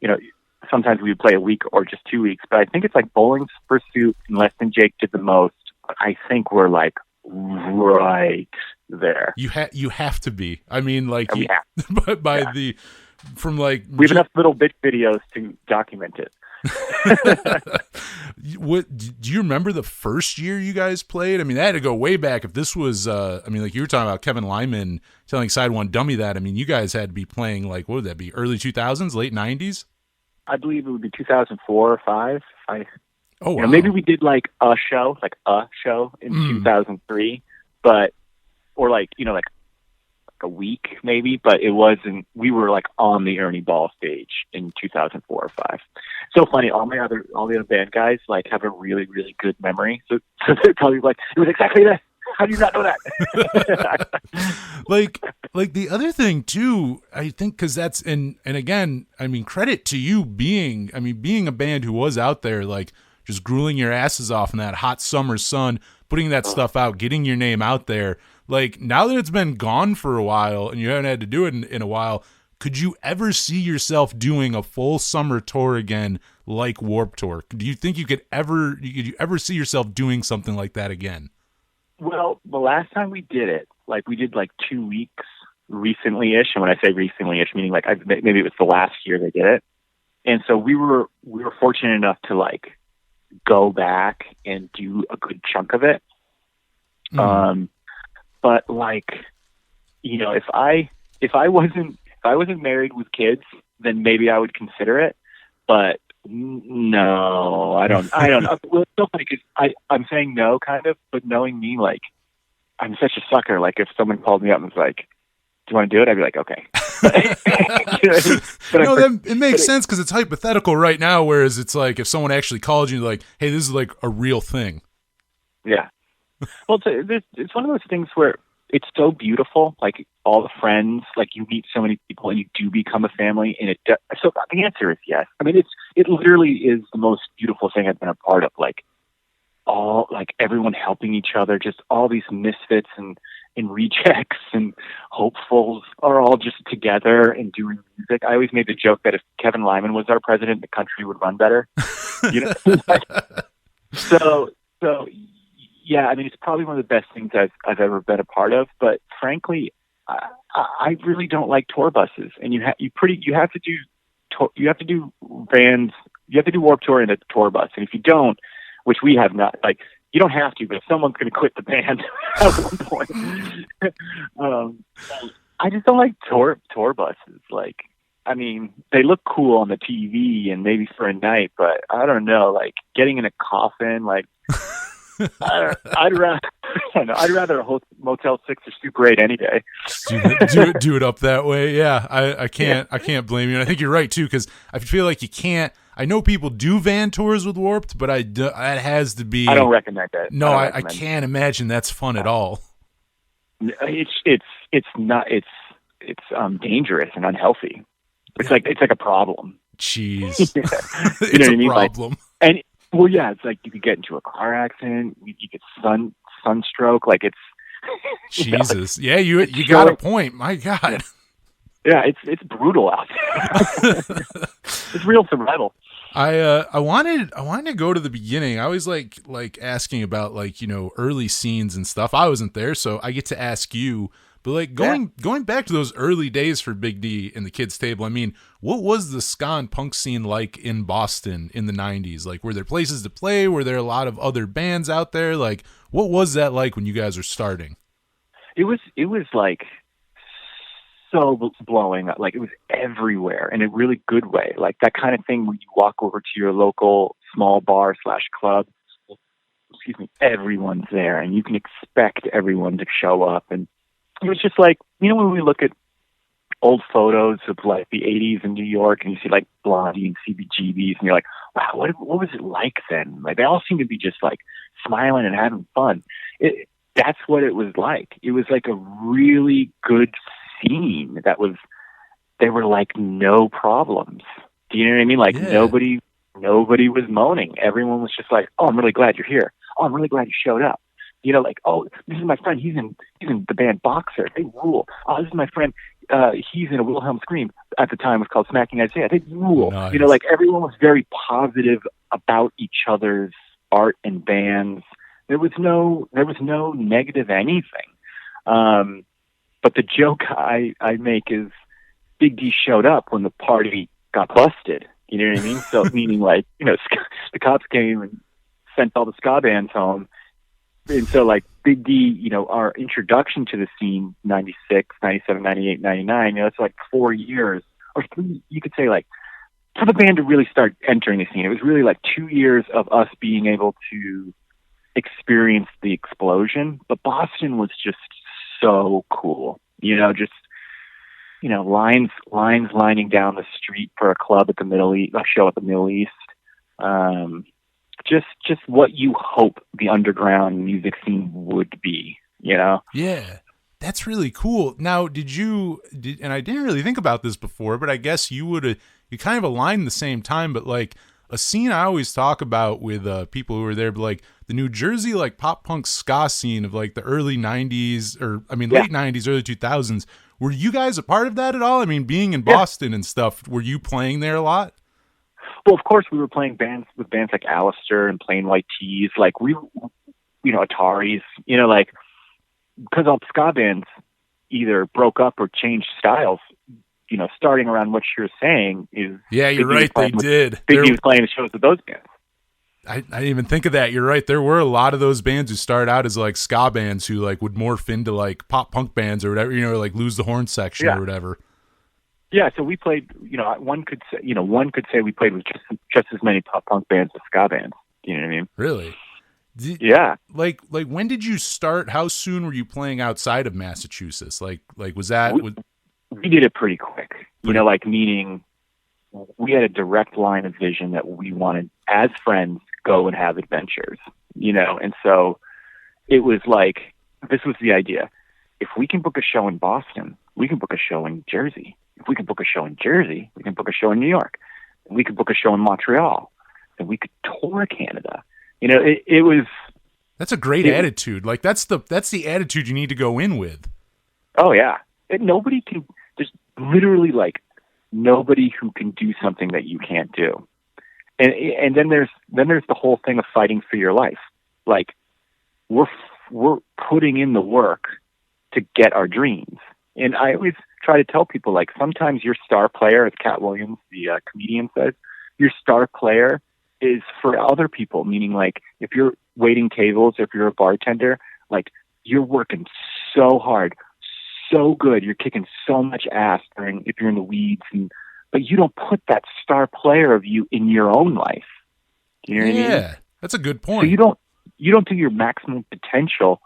sometimes we would play a week or just 2 weeks. But I think it's like Bowling's Pursuit and Less Than Jake did the most. But I think we're like right there. You have to be. I mean, like, we have enough little bit videos to document it. What do you remember the first year you guys played? I mean, that had to go way back. If this was, like you were talking about Kevin Lyman telling Side One Dummy that. I mean, you guys had to be playing like, what would that be? Early 2000s, late 90s? I believe it would be 2004 or 5. Wow. Maybe we did like a show in 2003, but like a week maybe, but it wasn't. We were like on the Ernie Ball stage in 2004 or 5. So funny. All the other band guys like have a really, really good memory. So they're probably like, it was exactly that. How do you not know that? like the other thing too, I think, because that's and again, I mean, credit to you being a band who was out there like just grueling your asses off in that hot summer sun, putting that stuff out, getting your name out there. Like, now that it's been gone for a while and you haven't had to do it in a while, could you ever see yourself doing a full summer tour again like Warped Tour? Do you think you could ever see yourself doing something like that again? Well, the last time we did it, like we did like 2 weeks recently-ish, and when I say recently-ish, meaning like maybe it was the last year they did it. And so we were fortunate enough to like go back and do a good chunk of it. But like, if I wasn't married with kids, then maybe I would consider it. But no, I don't know. Well, it's so funny because I'm saying no kind of, but knowing me, like I'm such a sucker. Like if someone called me up and was like, do you want to do it? I'd be like, okay. It makes sense because it's hypothetical right now. Whereas it's like if someone actually called you, like, hey, this is like a real thing. Yeah. Well, it's one of those things where it's so beautiful. Like all the friends, like you meet so many people and you do become a family. And so the answer is yes. I mean, it literally is the most beautiful thing I've been a part of. Like everyone helping each other, just all these misfits and rejects and hopefuls are all just together and doing music. I always made the joke that if Kevin Lyman was our president, the country would run better. So yeah, I mean, it's probably one of the best things I've ever been a part of. But frankly, I really don't like tour buses, and you have to do bands. You have to do Warped Tour in a tour bus, and if you don't, which we have not, like you don't have to, but someone's going to quit the band at one point. I just don't like tour buses. Like, I mean, they look cool on the TV and maybe for a night, but I don't know, like getting in a coffin, like I'd rather I'd rather a Motel 6 or Super 8 any day. Do it up that way. Yeah, I can't blame you. And I think you're right too, because I feel like you can't. I know people do van tours with Warped, but it has to be. I don't recommend that. No, I can't imagine that's fun at all. It's not. It's dangerous and unhealthy. It's like a problem. Jeez, it's a problem. Like, and well, yeah, it's like you could get into a car accident. You get sunstroke. Like it's Jesus. You got a point. My God. Yeah, it's brutal out there. It's real survival. I wanted to go to the beginning. I always like asking about like, early scenes and stuff. I wasn't there, so I get to ask you. But like going back to those early days for Big D and the Kids Table, I mean, what was the ska and punk scene like in Boston in the 90s? Like, were there places to play? Were there a lot of other bands out there? Like, what was that like when you guys were starting? It was like so blowing up. Like, it was everywhere in a really good way. Like that kind of thing when you walk over to your local small bar / club, everyone's there and you can expect everyone to show up. And it was just like, when we look at old photos of like the 80s in New York and you see like Blondie and CBGBs and you're like, wow, what was it like then? Like they all seem to be just like smiling and having fun. That's what it was like. It was like a really good scene they were like no problems. Do you know what I mean? Like nobody was moaning. Everyone was just like, oh, I'm really glad you're here. Oh, I'm really glad you showed up. Like, oh, this is my friend. He's in the band Boxer. They rule. Oh, this is my friend. He's in a Wilhelm Scream. At the time, it was called Smacking Isaiah. They rule. Nice. Like everyone was very positive about each other's art and bands. There was no negative anything. But the joke I make is Big D showed up when the party got busted. You know what I mean? So meaning like, the cops came and sent all the ska bands home. And so like Big D, our introduction to the scene, 96, 97, 98, 99, it's like 4 years or 3, you could say like for the band to really start entering the scene. It was really like 2 years of us being able to experience the explosion. But Boston was just so cool, lines lining down the street for a club at the Middle East, a show at the Middle East. Just what you hope the underground music scene would be, Yeah, that's really cool. Now, and I didn't really think about this before, but I guess you kind of aligned the same time, but like a scene I always talk about with people who are there, but like the New Jersey, like pop punk ska scene of like the early 90s late 90s, early 2000s. Were you guys a part of that at all? I mean, being in Boston and stuff, were you playing there a lot? Well, of course, we were playing with bands like Alistair and Plain White Tees, like Ataris, like because all ska bands either broke up or changed styles. Starting around what you're saying is you're right. They did. Big D was playing the shows with those bands. I didn't even think of that. You're right. There were a lot of those bands who started out as like ska bands who like would morph into like pop punk bands or whatever. Like Lose the Horn Section or whatever. Yeah, so we played. One could say we played with just as many pop punk bands as ska bands. You know what I mean? Really? Yeah. Like when did you start? How soon were you playing outside of Massachusetts? Like was that? We did it pretty quick. Meaning we had a direct line of vision that we wanted as friends go and have adventures. And so it was like this was the idea. If we can book a show in Boston, we can book a show in Jersey. If we can book a show in Jersey, we can book a show in New York. And we could book a show in Montreal. And we could tour Canada. It was... That's a great attitude. Like, that's the attitude you need to go in with. Oh, yeah. Nobody can... There's literally, like, nobody who can do something that you can't do. And then there's the whole thing of fighting for your life. Like, we're putting in the work to get our dreams. And I always try to tell people, like, sometimes your star player, as Cat Williams, the comedian, says, your star player is for other people, meaning, like, if you're waiting tables, if you're a bartender, like, you're working so hard so good. You're kicking so much ass if you're in the weeds, but you don't put that star player of you in your own life. Do you know what I mean? Yeah, that's a good point. So you don't do your maximum potential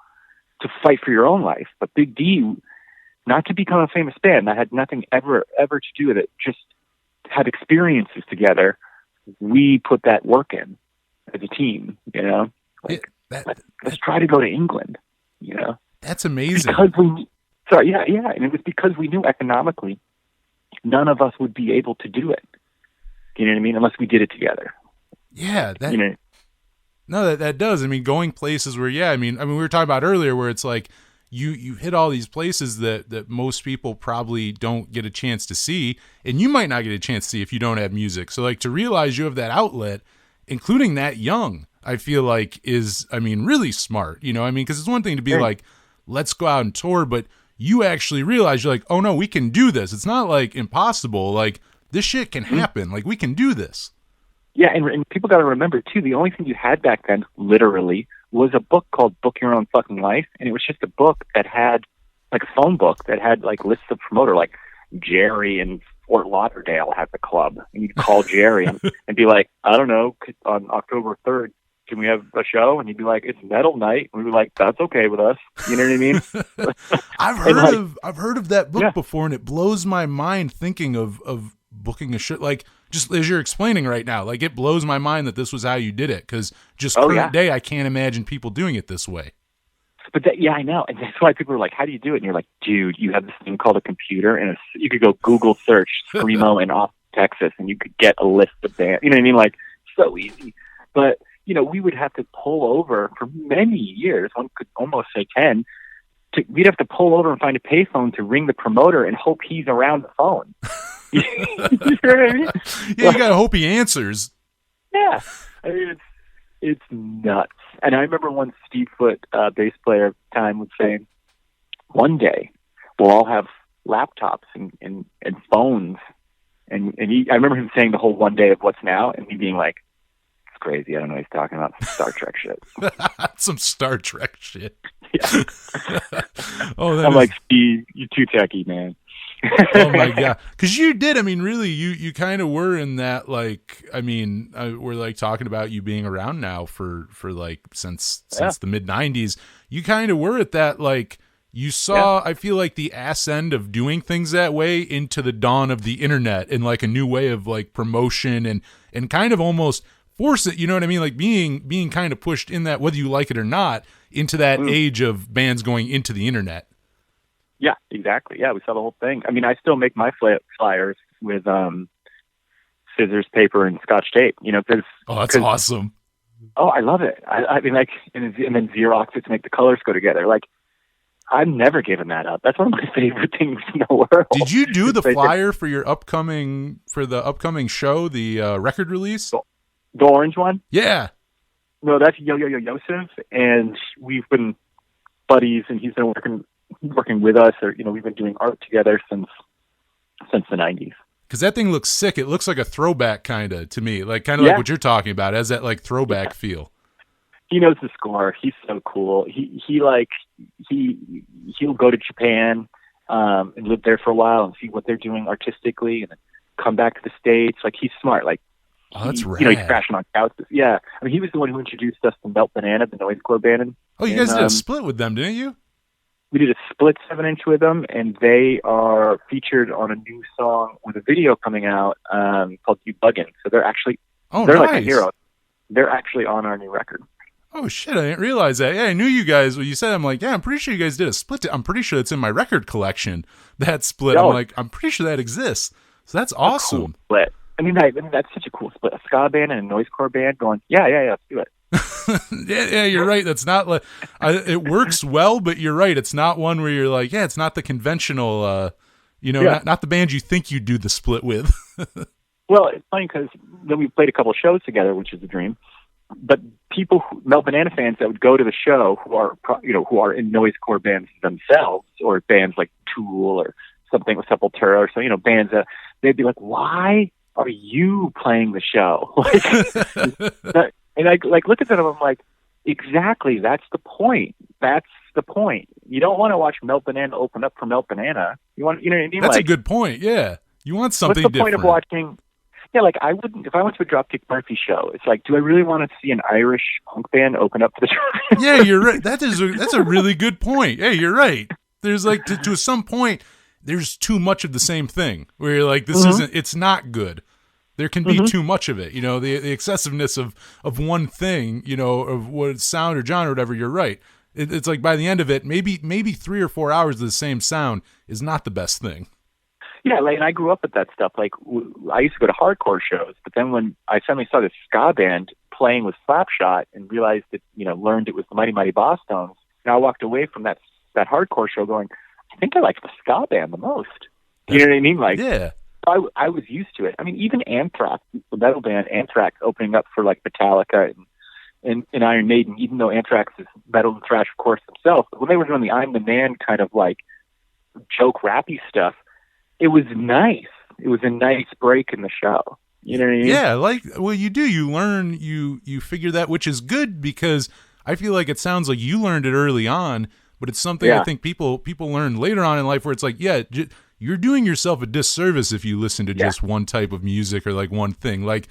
to fight for your own life. But Big D, not to become a famous band, that had nothing ever to do with it, just had experiences together. We put that work in as a team, you know? Like, let's try to go to England, you know? That's amazing. And it was because we knew economically none of us would be able to do it. You know what I mean? Unless we did it together. Yeah, that, you know? No, that does. I mean, going places where, I mean, we were talking about earlier where it's like you hit all these places that most people probably don't get a chance to see, and you might not get a chance to see if you don't have music. So, like, to realize you have that outlet, including that young, I feel like is, I mean, really smart. You know, I mean, because it's one thing to be like, let's go out and tour, but you actually realize you're like, oh no, we can do this. It's not like impossible. Like, this shit can happen. Like, we can do this. Yeah, and people got to remember, too, the only thing you had back then, literally, was a book called Book Your Own Fucking Life, and it was just a book that had, like a phone book, that had, like, lists of promoter, like Jerry in Fort Lauderdale has a club, and you'd call Jerry and be like, I don't know, on October 3rd, can we have a show? And he'd be like, it's metal night. And we'd be like, that's okay with us. You know what I mean? I've heard of that book before, and it blows my mind thinking of booking a show. Like, just as you're explaining right now, like, it blows my mind that this was how you did it. Because just current day, I can't imagine people doing it this way. But I know. And that's why people are like, how do you do it? And you're like, dude, you have this thing called a computer, and you could go Google search Screamo in Austin, Texas, and you could get a list of bands. You know what I mean? Like, so easy. But, you know, we would have to pull over for many years. One could almost say 10. We'd have to pull over and find a payphone to ring the promoter and hope he's around the phone. You know what I mean? Yeah, you gotta hope he answers. Yeah, I mean, it's nuts. And I remember one Steve Foot, bass player at the time, was saying, one day we'll all have laptops and phones. And I remember him saying the whole one day of what's now, and me being like, it's crazy. I don't know what he's talking about. Some Star Trek shit. Some Star Trek shit. Yeah. I'm like, Steve, you're too techy, man. Oh my god, because you did, I mean, really, you kind of were in that, like, I mean, we're like talking about you being around now for like since the mid-90s. You kind of were at that, like, you saw, I feel like, the ass end of doing things that way into the dawn of the internet and like a new way of like promotion and kind of almost force it, you know what I mean, like being kind of pushed in that, whether you like it or not, into that age of bands going into the internet. Yeah, exactly. Yeah, we saw the whole thing. I mean, I still make my flyers with scissors, paper, and Scotch tape. You know, that's awesome. Oh, I love it. I mean, like, and then Xerox it to make the colors go together. Like, I'm never giving that up. That's one of my favorite things in the world. Did you do the flyer for the upcoming show, the record release? The orange one? Yeah. No, that's Yosef, and we've been buddies, and he's been working with us, or, you know, we've been doing art together since the 90s. Because that thing looks sick. It looks like a throwback kind of to me, like kind of like what you're talking about. It has that like throwback feel. He knows the score. He's so cool. He'll go to Japan and live there for a while and see what they're doing artistically, and then come back to the States. Like, he's smart. Like, that's rad. You know, he's crashing on couches. Yeah, I mean, he was the one who introduced us to Melt Banana, the noisecore band. Oh, you guys did a split with them, didn't you? We did a split 7-inch with them, and they are featured on a new song with a video coming out called "You Buggin'." So they're actually they're like a hero. They're actually on our new record. Oh shit! I didn't realize that. Yeah, I knew you guys. When you said, I'm like, yeah, I'm pretty sure you guys did a split. I'm pretty sure it's in my record collection. That split. I'm like, I'm pretty sure that exists. So that's awesome. Cool split. I mean, that's such a cool split. A ska band and a noisecore band going, yeah, let's do it. yeah, you're right. That's not like it works well, but you're right. It's not one where you're like, it's not the conventional, not the band you think you'd do the split with. Well, it's funny because then we played a couple of shows together, which is a dream. But people, Melt Banana fans that would go to the show who are in noisecore bands themselves, or bands like Tool or something with Sepultura, or so, you know, bands that they'd be like, why are you playing the show? And I like look at them, I'm like, Exactly. That's the point. That's the point. You don't want to watch Melt Banana open up for Melt Banana. You want, you know what I mean? That's like, a good point. Yeah. You want something what's the different. point of watching? Yeah, like I wouldn't, if I went to a Dropkick Murphy show, it's like, do I really want to see an Irish punk band open up for the show? Yeah, you're right. That's a really good point. Hey, you're right. There's like, to some point, there's too much of the same thing where you're like, this isn't, it's not good. There can be too much of it, you know, the excessiveness of one thing, you know, of what sound or genre or whatever. You're right. It's like by the end of it, maybe 3 or 4 hours of the same sound is not the best thing. Yeah, like, and I grew up with that stuff. Like, I used to go to hardcore shows, but then when I suddenly saw this ska band playing with Slapshot and realized that, you know, learned it was the Mighty Mighty Boss Tones, and I walked away from that hardcore show going, I think I like the ska band the most. You know what I mean? Like, yeah. I was used to it. I mean, even Anthrax, the metal band Anthrax, opening up for like Metallica and Iron Maiden, even though Anthrax is metal and thrash, of course, themselves. But when they were doing the I'm the Man kind of like joke rappy stuff, it was nice. It was a nice break in the show. You know what I mean? Yeah, like, well, you do. You learn, you figure that, which is good because I feel like it sounds like you learned it early on, but it's something I think people learn later on in life where it's like, yeah, you're doing yourself a disservice if you listen to just one type of music or like one thing. Like,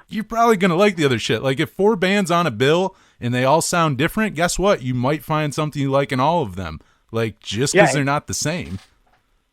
you're probably going to like the other shit. Like, if 4 bands on a bill and they all sound different, guess what? You might find something you like in all of them. Like, just because they're not the same.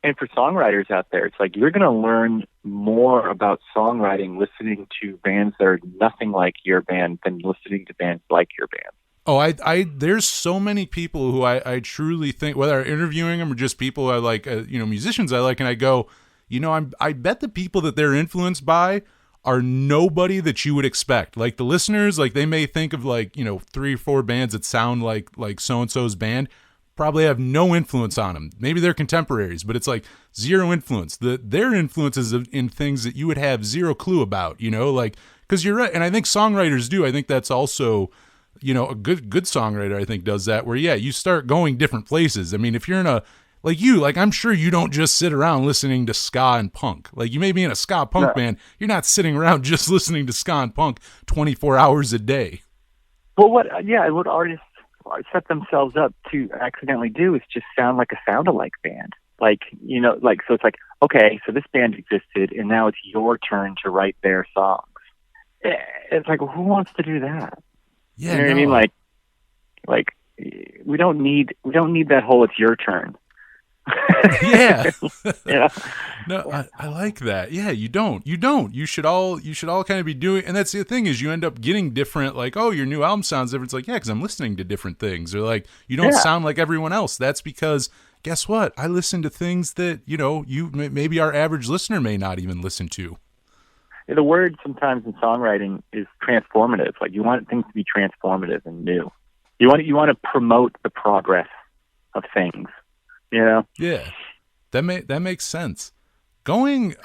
And for songwriters out there, it's like you're going to learn more about songwriting listening to bands that are nothing like your band than listening to bands like your band. Oh, I there's so many people who I truly think, whether I'm interviewing them or just people I like, you know, musicians I like, and I go, you know, I bet the people that they're influenced by are nobody that you would expect. Like the listeners, like they may think of like, you know, 3 or 4 bands that sound like so-and-so's band, probably have no influence on them. Maybe they're contemporaries, but it's like zero influence. Their influences in things that you would have zero clue about, you know, like, because you're right. And I think songwriters do. I think that's also, you know, a good songwriter, I think, does that where, yeah, you start going different places. I mean, if you're in like I'm sure you don't just sit around listening to ska and punk. Like you may be in a ska punk band. You're not sitting around just listening to ska and punk 24 hours a day. Well, what artists set themselves up to accidentally do is just sound like a sound-alike band. Like, you know, like, so it's like, okay, so this band existed and now it's your turn to write their songs. It's like, who wants to do that? Yeah, you know what I mean? Like we don't need that whole it's your turn. Yeah. Yeah. No, I like that. Yeah, you don't. You should all kind of be doing, and that's the thing is you end up getting different, like, oh, your new album sounds different. It's like, yeah, because I'm listening to different things. Or like, you don't sound like everyone else. That's because, guess what? I listen to things that, you know, maybe our average listener may not even listen to. The word sometimes in songwriting is transformative. Like you want things to be transformative and new. You want to promote the progress of things. You know? Yeah, that makes sense. I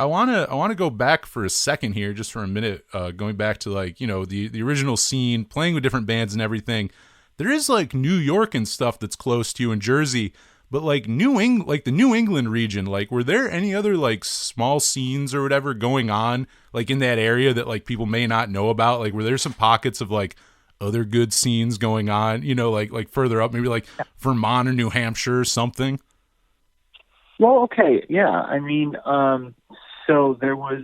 want to go back for a second here, just for a minute. Going back to like, you know, the original scene, playing with different bands and everything. There is like New York and stuff that's close to you in Jersey, but like the New England region, like were there any other like small scenes or whatever going on like in that area that like people may not know about? Like were there some pockets of like other good scenes going on, you know, like further up, maybe like Vermont or New Hampshire or something? Well, okay, yeah. I mean, so there was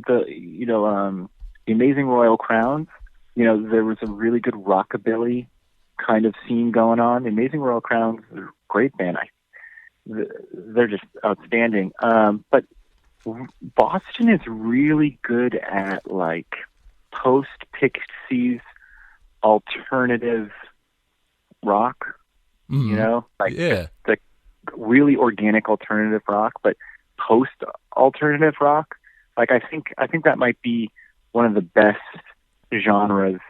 the Amazing Royal Crowns. You know, there was a really good rockabilly kind of scene going on. The Amazing Royal Crowns are a great band. They're just outstanding. But Boston is really good at like post-Pixies alternative rock. Mm-hmm. You know, like the really organic alternative rock, but post alternative rock. Like I think that might be one of the best genres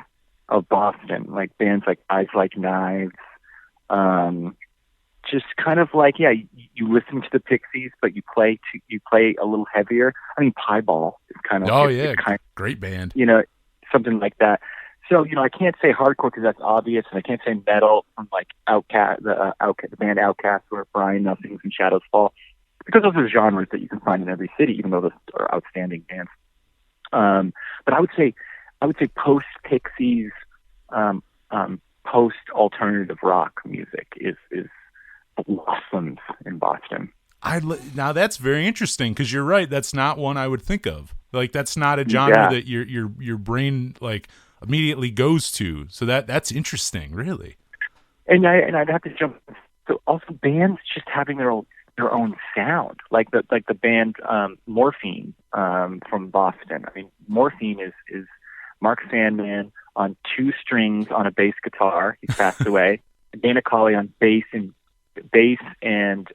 of Boston. Like bands like Eyes Like Knives, just kind of like, yeah, you listen to the Pixies, but you play a little heavier. I mean, Pieball is kind of great band. You know, something like that. So, you know, I can't say hardcore because that's obvious, and I can't say metal from like the band Outkast or Brian Nothings and Shadows Fall, because those are genres that you can find in every city, even though those are outstanding bands. But I would say post Pixies post alternative rock music is blossoms in Boston. Now that's very interesting, because you're right. That's not one I would think of. Like, that's not a genre that your brain like immediately goes to. So that's interesting, really. And I'd have to jump. So also bands just having their own sound, like the band Morphine from Boston. I mean, Morphine is Mark Sandman on 2 strings on a bass guitar. He's passed away. Dana Colley on bass and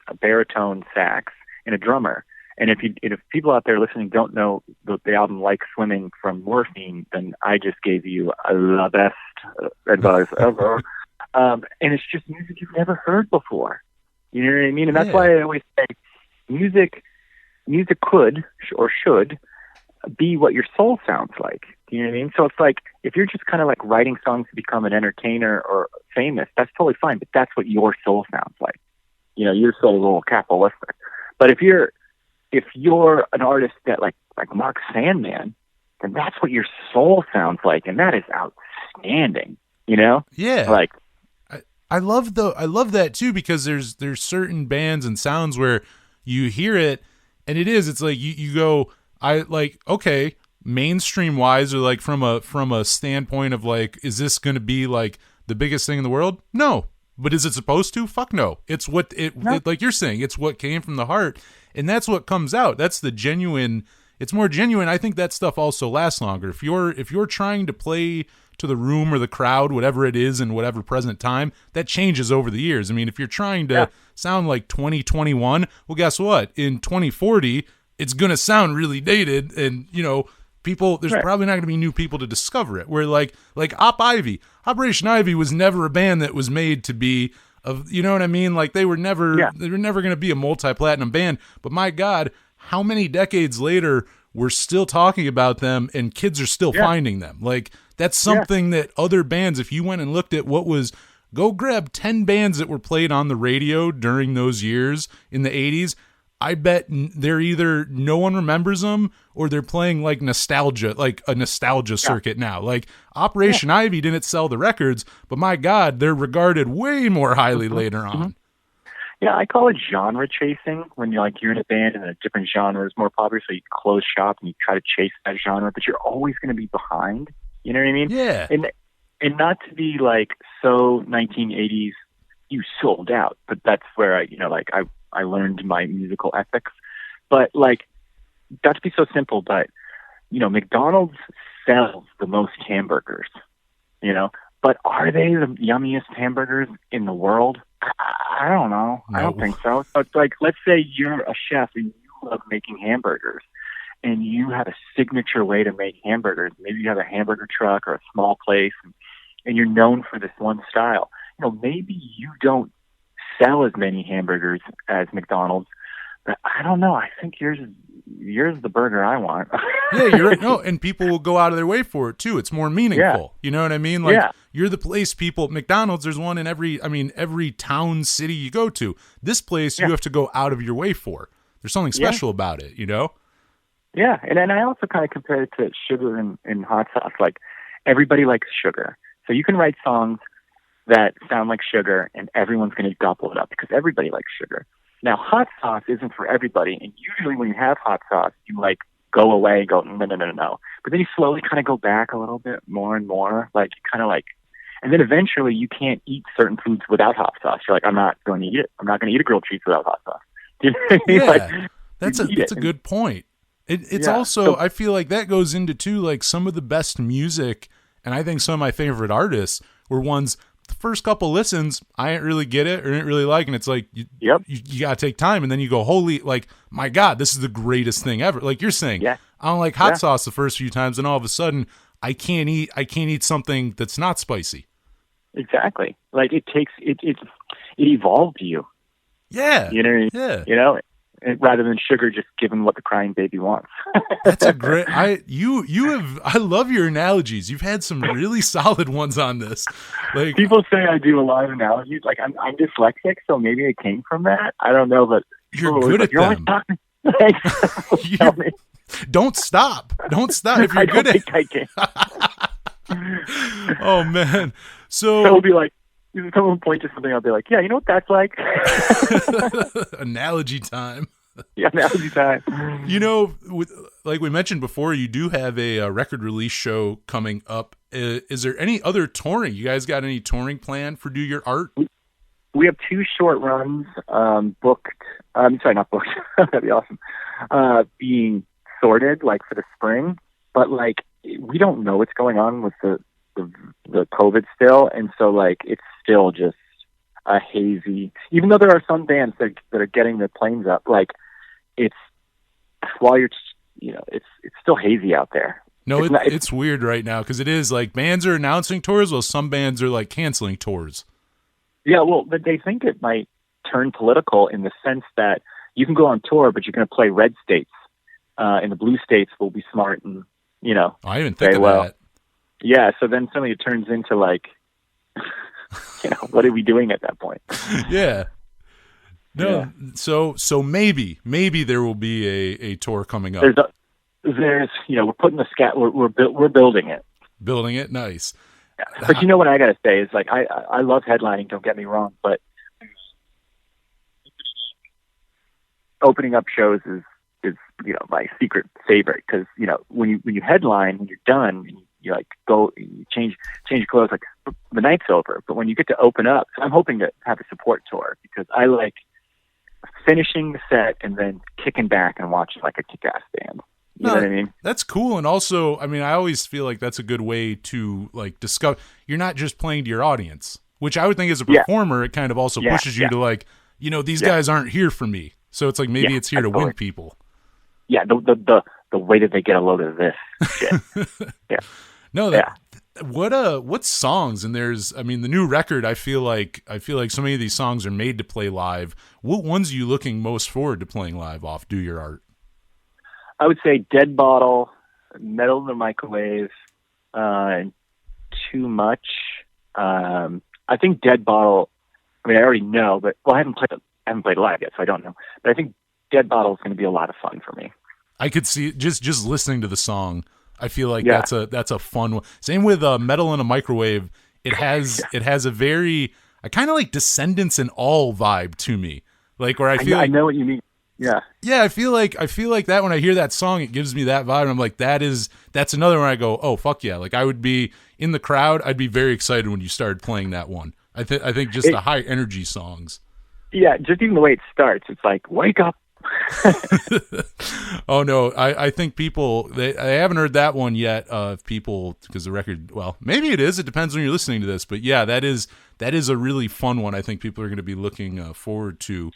a baritone sax, and a drummer. And if people out there listening don't know the album Like Swimming from Morphine, then I just gave you the best advice ever. And it's just music you've never heard before. You know what I mean? And that's why I always say music could or should be what your soul sounds like. You know what I mean? So it's like, if you're just kind of like writing songs to become an entertainer or famous, that's totally fine, but that's what your soul sounds like. You know, your soul's a little capitalistic. But if you're an artist that like Mark Sandman, then that's what your soul sounds like, and that is outstanding. You know? Yeah. Like, I love that too, because there's certain bands and sounds where you hear it and it's like you go, I like, okay, mainstream wise, or like from a standpoint of like, is this going to be like the biggest thing in the world? No. But is it supposed to? Fuck no. It's what it like you're saying, it's what came from the heart, and that's what comes out. That's the genuine. It's more genuine. I think that stuff also lasts longer. If you're trying to play to the room or the crowd, whatever it is in whatever present time, that changes over the years. I mean, if you're trying to sound like 2021, well, guess what? In 2040, it's going to sound really dated, and, you know, people, there's probably not going to be new people to discover it. Where like Operation Ivy was never a band that was made to be of, you know what I mean? Like they were never going to be a multi-platinum band, but my God, how many decades later we're still talking about them and kids are still finding them. Like that's something that other bands, if you went and looked at go grab 10 bands that were played on the radio during those years in the 80s. I bet they're either no one remembers them or they're playing like nostalgia, like a nostalgia circuit now. Like Operation Ivy didn't sell the records, but my God, they're regarded way more highly later on. Yeah, I call it genre chasing, when you're in a band and a different genre is more popular, so you close shop and you try to chase that genre, but you're always going to be behind. You know what I mean? Yeah. And not to be like so 1980s, you sold out, but that's where I learned my musical ethics. But like, not to be so simple, but McDonald's sells the most hamburgers, but are they the yummiest hamburgers in the world? I don't know. No. I don't think so. So it's like, let's say you're a chef and you love making hamburgers and you have a signature way to make hamburgers. Maybe you have a hamburger truck or a small place and you're known for this one style. Maybe you don't sell as many hamburgers as McDonald's, but I don't know. I think yours is the burger I want. Yeah, you're right. No, and people will go out of their way for it too. It's more meaningful. Yeah. You know what I mean? Like you're the place people. McDonald's, there's one in every town, city you go to. This place you have to go out of your way for. There's something special about it, Yeah, and then I also kind of compare it to sugar and hot sauce. Like everybody likes sugar, so you can write songs that sound like sugar, and everyone's going to gobble it up because everybody likes sugar. Now, hot sauce isn't for everybody, and usually when you have hot sauce, you go away and go, no. But then you slowly kind of go back a little bit more and more, and then eventually you can't eat certain foods without hot sauce. You're like, I'm not going to eat it. I'm not going to eat a grilled cheese without hot sauce. Yeah, that's a good point. It's also, I feel like that goes into too, like some of the best music, and I think some of my favorite artists were ones. The first couple listens, I didn't really get it or didn't really like, and it's like you gotta take time, and then you go, holy, like my God, this is the greatest thing ever. Like you're saying, I don't like hot sauce the first few times, and all of a sudden I can't eat something that's not spicy. Exactly. Like it evolved you. Yeah. Rather than sugar just giving what the crying baby wants. That's a great. I love your analogies. You've had some really solid ones on this. Like people say I do a lot of analogies. Like I'm dyslexic, so maybe it came from that. I don't know, but you're good at them. Don't stop. Don't stop if you're good at. I can. Oh man. So it'll be like, someone will point to something, I'll be like, yeah, you know what that's like? Analogy time. Yeah, analogy time. Like we mentioned before, you do have a record release show coming up. Is there any other touring? You guys got any touring planned for Do Your Art? We have 2 short runs booked. Sorry, not booked. That'd be awesome. Being sorted, like, for the spring. But, like, we don't know what's going on with the COVID still. And so, like, it's still just a hazy, even though there are some bands that are getting their planes up, like, it's, while you're, it's still hazy out there. No, it's weird right now, because it is, like, bands are announcing tours, while some bands are, like, canceling tours. Yeah, well, they think it might turn political in the sense that you can go on tour, but you're going to play red states, and the blue states will be smart and, I didn't think of that. Yeah, so then suddenly it turns into, like, what are we doing at that point? Yeah. No, yeah. So maybe there will be a tour coming up. There's we're putting the we're building it. Building it, nice. Yeah. But what I gotta say is, like, I love headlining. Don't get me wrong, but opening up shows is my secret favorite, because when you headline, when you're done, and you like go, you change your clothes, like, the night's over. But when you get to open up, I'm hoping to have a support tour, because I like finishing the set and then kicking back and watching, like, a kick-ass band. You know what I mean? That's cool. And also, I mean, I always feel like that's a good way to, like, discover. You're not just playing to your audience, which I would think as a performer, it kind of also pushes you to, like, these guys aren't here for me. So it's like, maybe it's here to win people. Yeah. The way that they get a load of this shit. Yeah. No, what songs, and there's, I mean, the new record, I feel like so many of these songs are made to play live. What ones are you looking most forward to playing live off Do Your Art? I would say Dead Bottle, Metal in the Microwave, and Too Much. I think Dead Bottle, I mean, I already know, but, well, I haven't played live yet, so I don't know. But I think Dead Bottle is going to be a lot of fun for me. I could see, just listening to the song, I feel like that's a fun one. Same with Metal in a Microwave. It has a very, I kind of like Descendants and All vibe to me. Like, where I know what you mean. Yeah. Yeah, I feel like that when I hear that song, it gives me that vibe. And I'm like, that's another one I go, oh, fuck yeah. Like, I would be in the crowd. I'd be very excited when you started playing that one. I think just the high energy songs. Yeah, just even the way it starts, it's like, wake up. Oh no, I think people, they haven't heard that one yet. People, because the record, well, maybe it is. It depends when you're listening to this. But yeah, that is a really fun one. I think people are going to be looking forward to.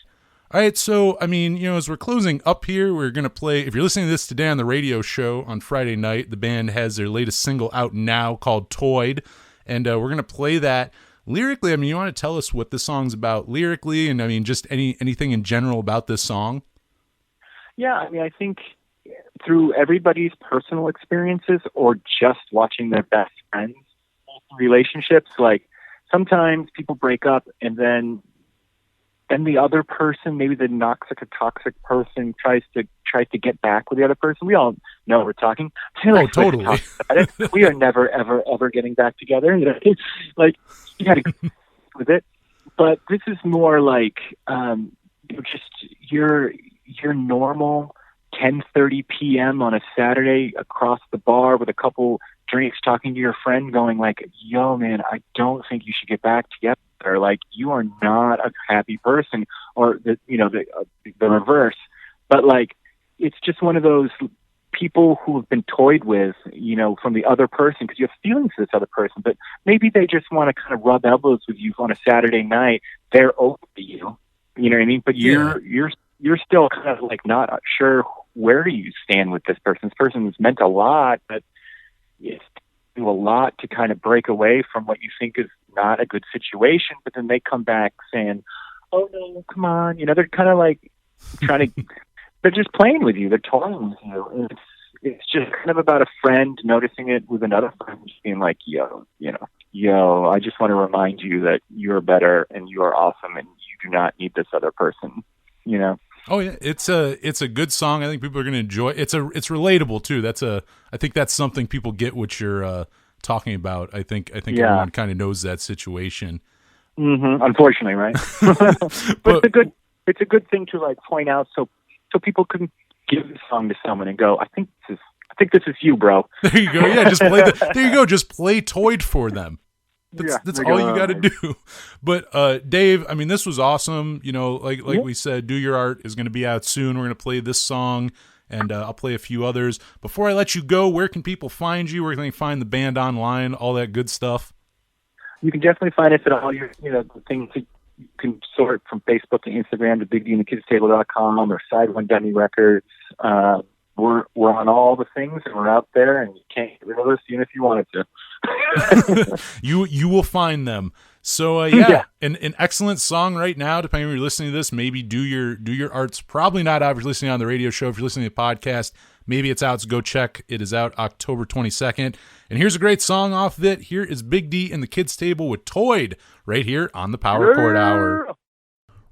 All right, so, I mean, as we're closing up here, we're going to play, if you're listening to this today on the radio show on Friday night, the band has their latest single out now called Toyed, and we're going to play that. Lyrically, I mean, you want to tell us what this song's about lyrically, and I mean, just anything in general about this song? Yeah, I mean, I think through everybody's personal experiences or just watching their best friends' relationships, like, sometimes people break up and then the other person, maybe the toxic person, tries to get back with the other person. We all know we're talking. Oh, totally. We are never, ever, ever getting back together. Like, you got to go with it. But this is more like just your normal 10:30 p.m. on a Saturday across the bar with a couple drinks, talking to your friend, going like, "Yo, man, I don't think you should get back together. Like, you are not a happy person," or the reverse. But, like, it's just one of those people who have been toyed with, from the other person, because you have feelings for this other person, but maybe they just want to kind of rub elbows with you on a Saturday night. They're over you, you know what I mean? But you're still kind of like not sure where you stand with this person. This person has meant a lot, but it's do a lot to kind of break away from what you think is not a good situation. But then they come back saying, "Oh no, come on!" They're kind of like trying to. They're just playing with you. They're toying with you. And it's just kind of about a friend noticing it with another friend, just being like, "Yo, I just want to remind you that you're better and you are awesome, and you do not need this other person." Oh yeah, it's a good song. I think people are going to enjoy. It's relatable too. I think that's something people get what you're talking about. I think Yeah. everyone kind of knows that situation. Unfortunately, right? But it's a good thing to like point out so people can give the song to someone and go, I think this is you, bro. There you go. Yeah, there you go. Just play Toyed for them. That's all you got to do. But Dave, I mean, this was awesome. You know, like we said, Do Your Art is going to be out soon. We're going to play this song, and I'll play a few others. Before I let you go, where can people find you? Where can they find the band online? All that good stuff. You can definitely find us at all your things that you can sort from Facebook to Instagram to BigDandTheKidsTable.com or Side One Dummy Records. We're on all the things, and we're out there, and you can't get rid of us even if you wanted to. You will find them. So an excellent song right now. Depending on if you're listening to this, maybe Do Your Art's probably not out if you're listening on the radio show. If you're listening to the podcast, maybe it's out. So go check. It is out October 22nd. And here's a great song off of it. Here is Big D and the Kids Table with Toyed right here on the Power Chord Hour.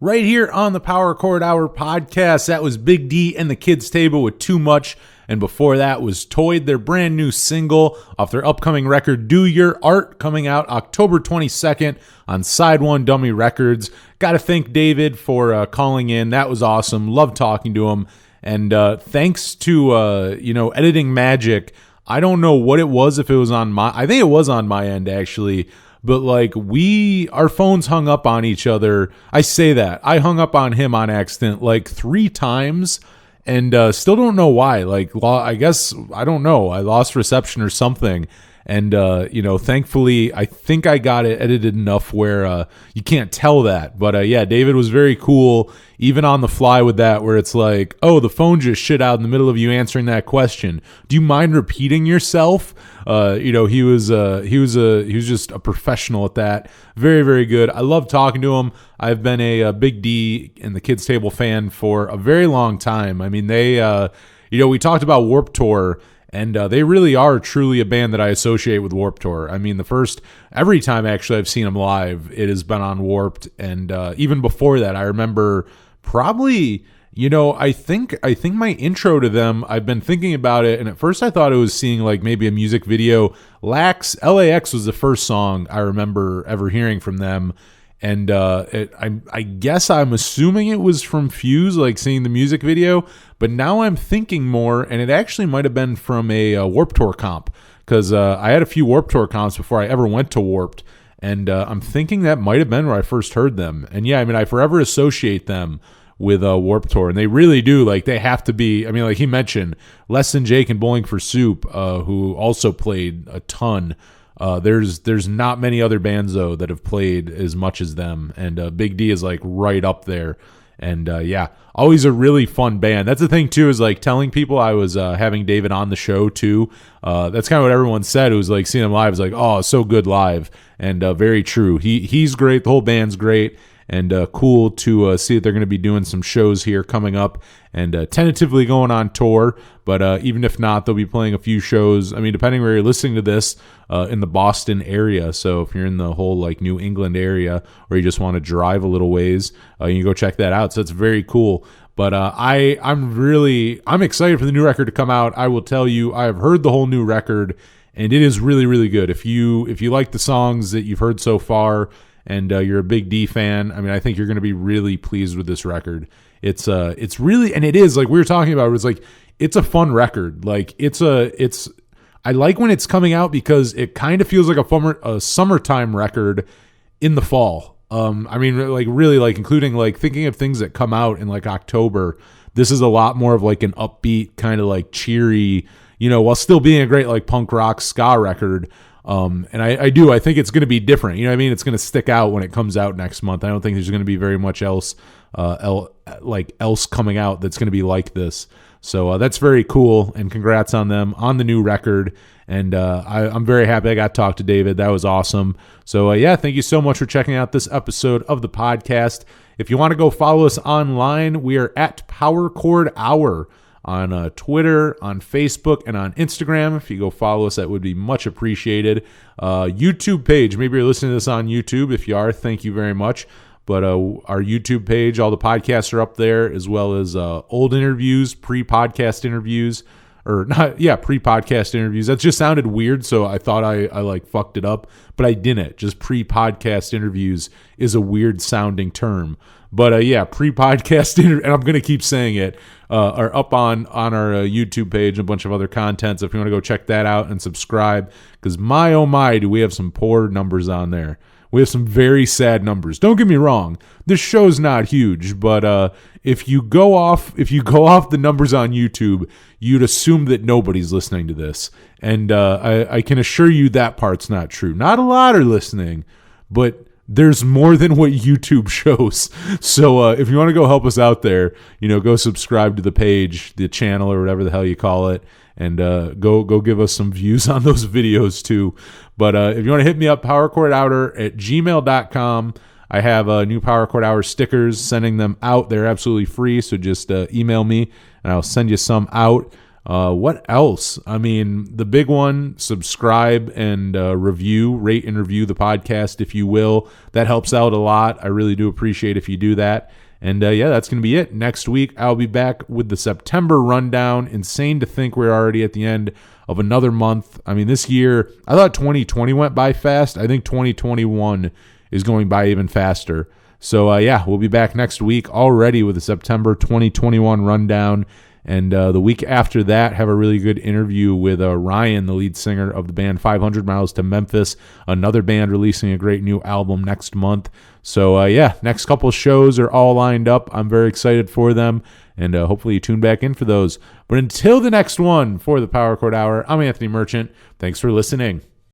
Right here on the Power Chord Hour podcast, that was Big D and the Kids Table with Too Much. And before that was Toyed, their brand new single off their upcoming record, Do Your Art, coming out October 22nd on Side One Dummy Records. Got to thank David for calling in. That was awesome. Love talking to him. And thanks to, Editing Magic. I don't know what it was, if it was on I think it was on my end, actually. But like our phones hung up on each other. I say that. I hung up on him on accident like 3 times and still don't know why. Like, I guess, I don't know. I lost reception or something. And, thankfully, I think I got it edited enough where you can't tell that. But, David was very cool, even on the fly with that, where it's like, oh, the phone just shit out in the middle of you answering that question. Do you mind repeating yourself? He was just a professional at that. Very, very good. I love talking to him. I've been a Big D and the Kids Table fan for a very long time. I mean, we talked about Warped Tour. And they really are truly a band that I associate with Warped Tour. I mean, every time actually I've seen them live, it has been on Warped. And even before that, I remember probably, I think my intro to them, I've been thinking about it. And at first I thought it was seeing like maybe a music video. LAX was the first song I remember ever hearing from them. And I guess I'm assuming it was from Fuse, like seeing the music video. But now I'm thinking more, and it actually might have been from a Warped Tour comp, because I had a few Warped Tour comps before I ever went to Warped. And I'm thinking that might have been where I first heard them. And yeah, I mean, I forever associate them with Warped Tour. And they really do, like, they have to be, I mean, like he mentioned, Less Than Jake and Bowling for Soup, who also played a ton. There's not many other bands though that have played as much as them, and Big D is like right up there. And always a really fun band. That's the thing too, is like telling people I was having David on the show too. That's kind of what everyone said. It was like seeing him live. It was like, oh, so good live, and very true. He's great. The whole band's great. And cool to see that they're going to be doing some shows here coming up and tentatively going on tour. But even if not, they'll be playing a few shows. I mean, depending where you're listening to this, in the Boston area. So if you're in the whole like New England area, or you just want to drive a little ways, you can go check that out. So it's very cool. But I'm excited for the new record to come out. I will tell you, I have heard the whole new record, and it is really, really good. If you like the songs that you've heard so far, and you're a Big D fan, I mean, I think you're going to be really pleased with this record. It's really, and it is like we were talking about. It's like it's a fun record. Like I like when it's coming out because it kind of feels like a summertime record in the fall. I mean, like really, like including like thinking of things that come out in like October. This is a lot more of like an upbeat kind of like cheery, while still being a great like punk rock ska record. And I think it's going to be different. You know what I mean? It's going to stick out when it comes out next month. I don't think there's going to be very much else coming out that's going to be like this. So that's very cool, and congrats on them on the new record. And I'm very happy I got to talk to David. That was awesome. So thank you so much for checking out this episode of the podcast. If you want to go follow us online, we are at Power Chord Hour on Twitter, on Facebook, and on Instagram. If you go follow us, that would be much appreciated. YouTube page, maybe you're listening to this on YouTube. If you are, thank you very much. But our YouTube page, all the podcasts are up there, as well as old interviews, pre-podcast interviews. or not, yeah, pre-podcast interviews. That just sounded weird, so I thought I like fucked it up, but I didn't. Just pre-podcast interviews is a weird sounding term. But yeah, pre-podcast and I'm going to keep saying it, are up on our YouTube page and a bunch of other content. So if you want to go check that out and subscribe, because my oh my, do we have some poor numbers on there. We have some very sad numbers. Don't get me wrong, this show's not huge, but if you go off the numbers on YouTube, you'd assume that nobody's listening to this. And I can assure you that part's not true. Not a lot are listening, but there's more than what YouTube shows. So if you want to go help us out there, go subscribe to the page, the channel, or whatever the hell you call it, and go give us some views on those videos too. But if you want to hit me up, powerchordhour@gmail.com. I have new Power Chord Hour stickers, sending them out. They're absolutely free, so just email me, and I'll send you some out. What else? I mean, the big one, subscribe and rate and review the podcast, if you will. That helps out a lot. I really do appreciate if you do that. And yeah, that's going to be it. Next week, I'll be back with the September rundown. Insane to think we're already at the end of another month. I mean, this year, I thought 2020 went by fast. I think 2021 is going by even faster. So yeah, we'll be back next week already with the September 2021 rundown. And the week after that, have a really good interview with Ryan, the lead singer of the band 500 Miles to Memphis, another band releasing a great new album next month. So yeah, next couple shows are all lined up. I'm very excited for them, and hopefully you tune back in for those. But until the next one for the Power Chord Hour, I'm Anthony Merchant. Thanks for listening.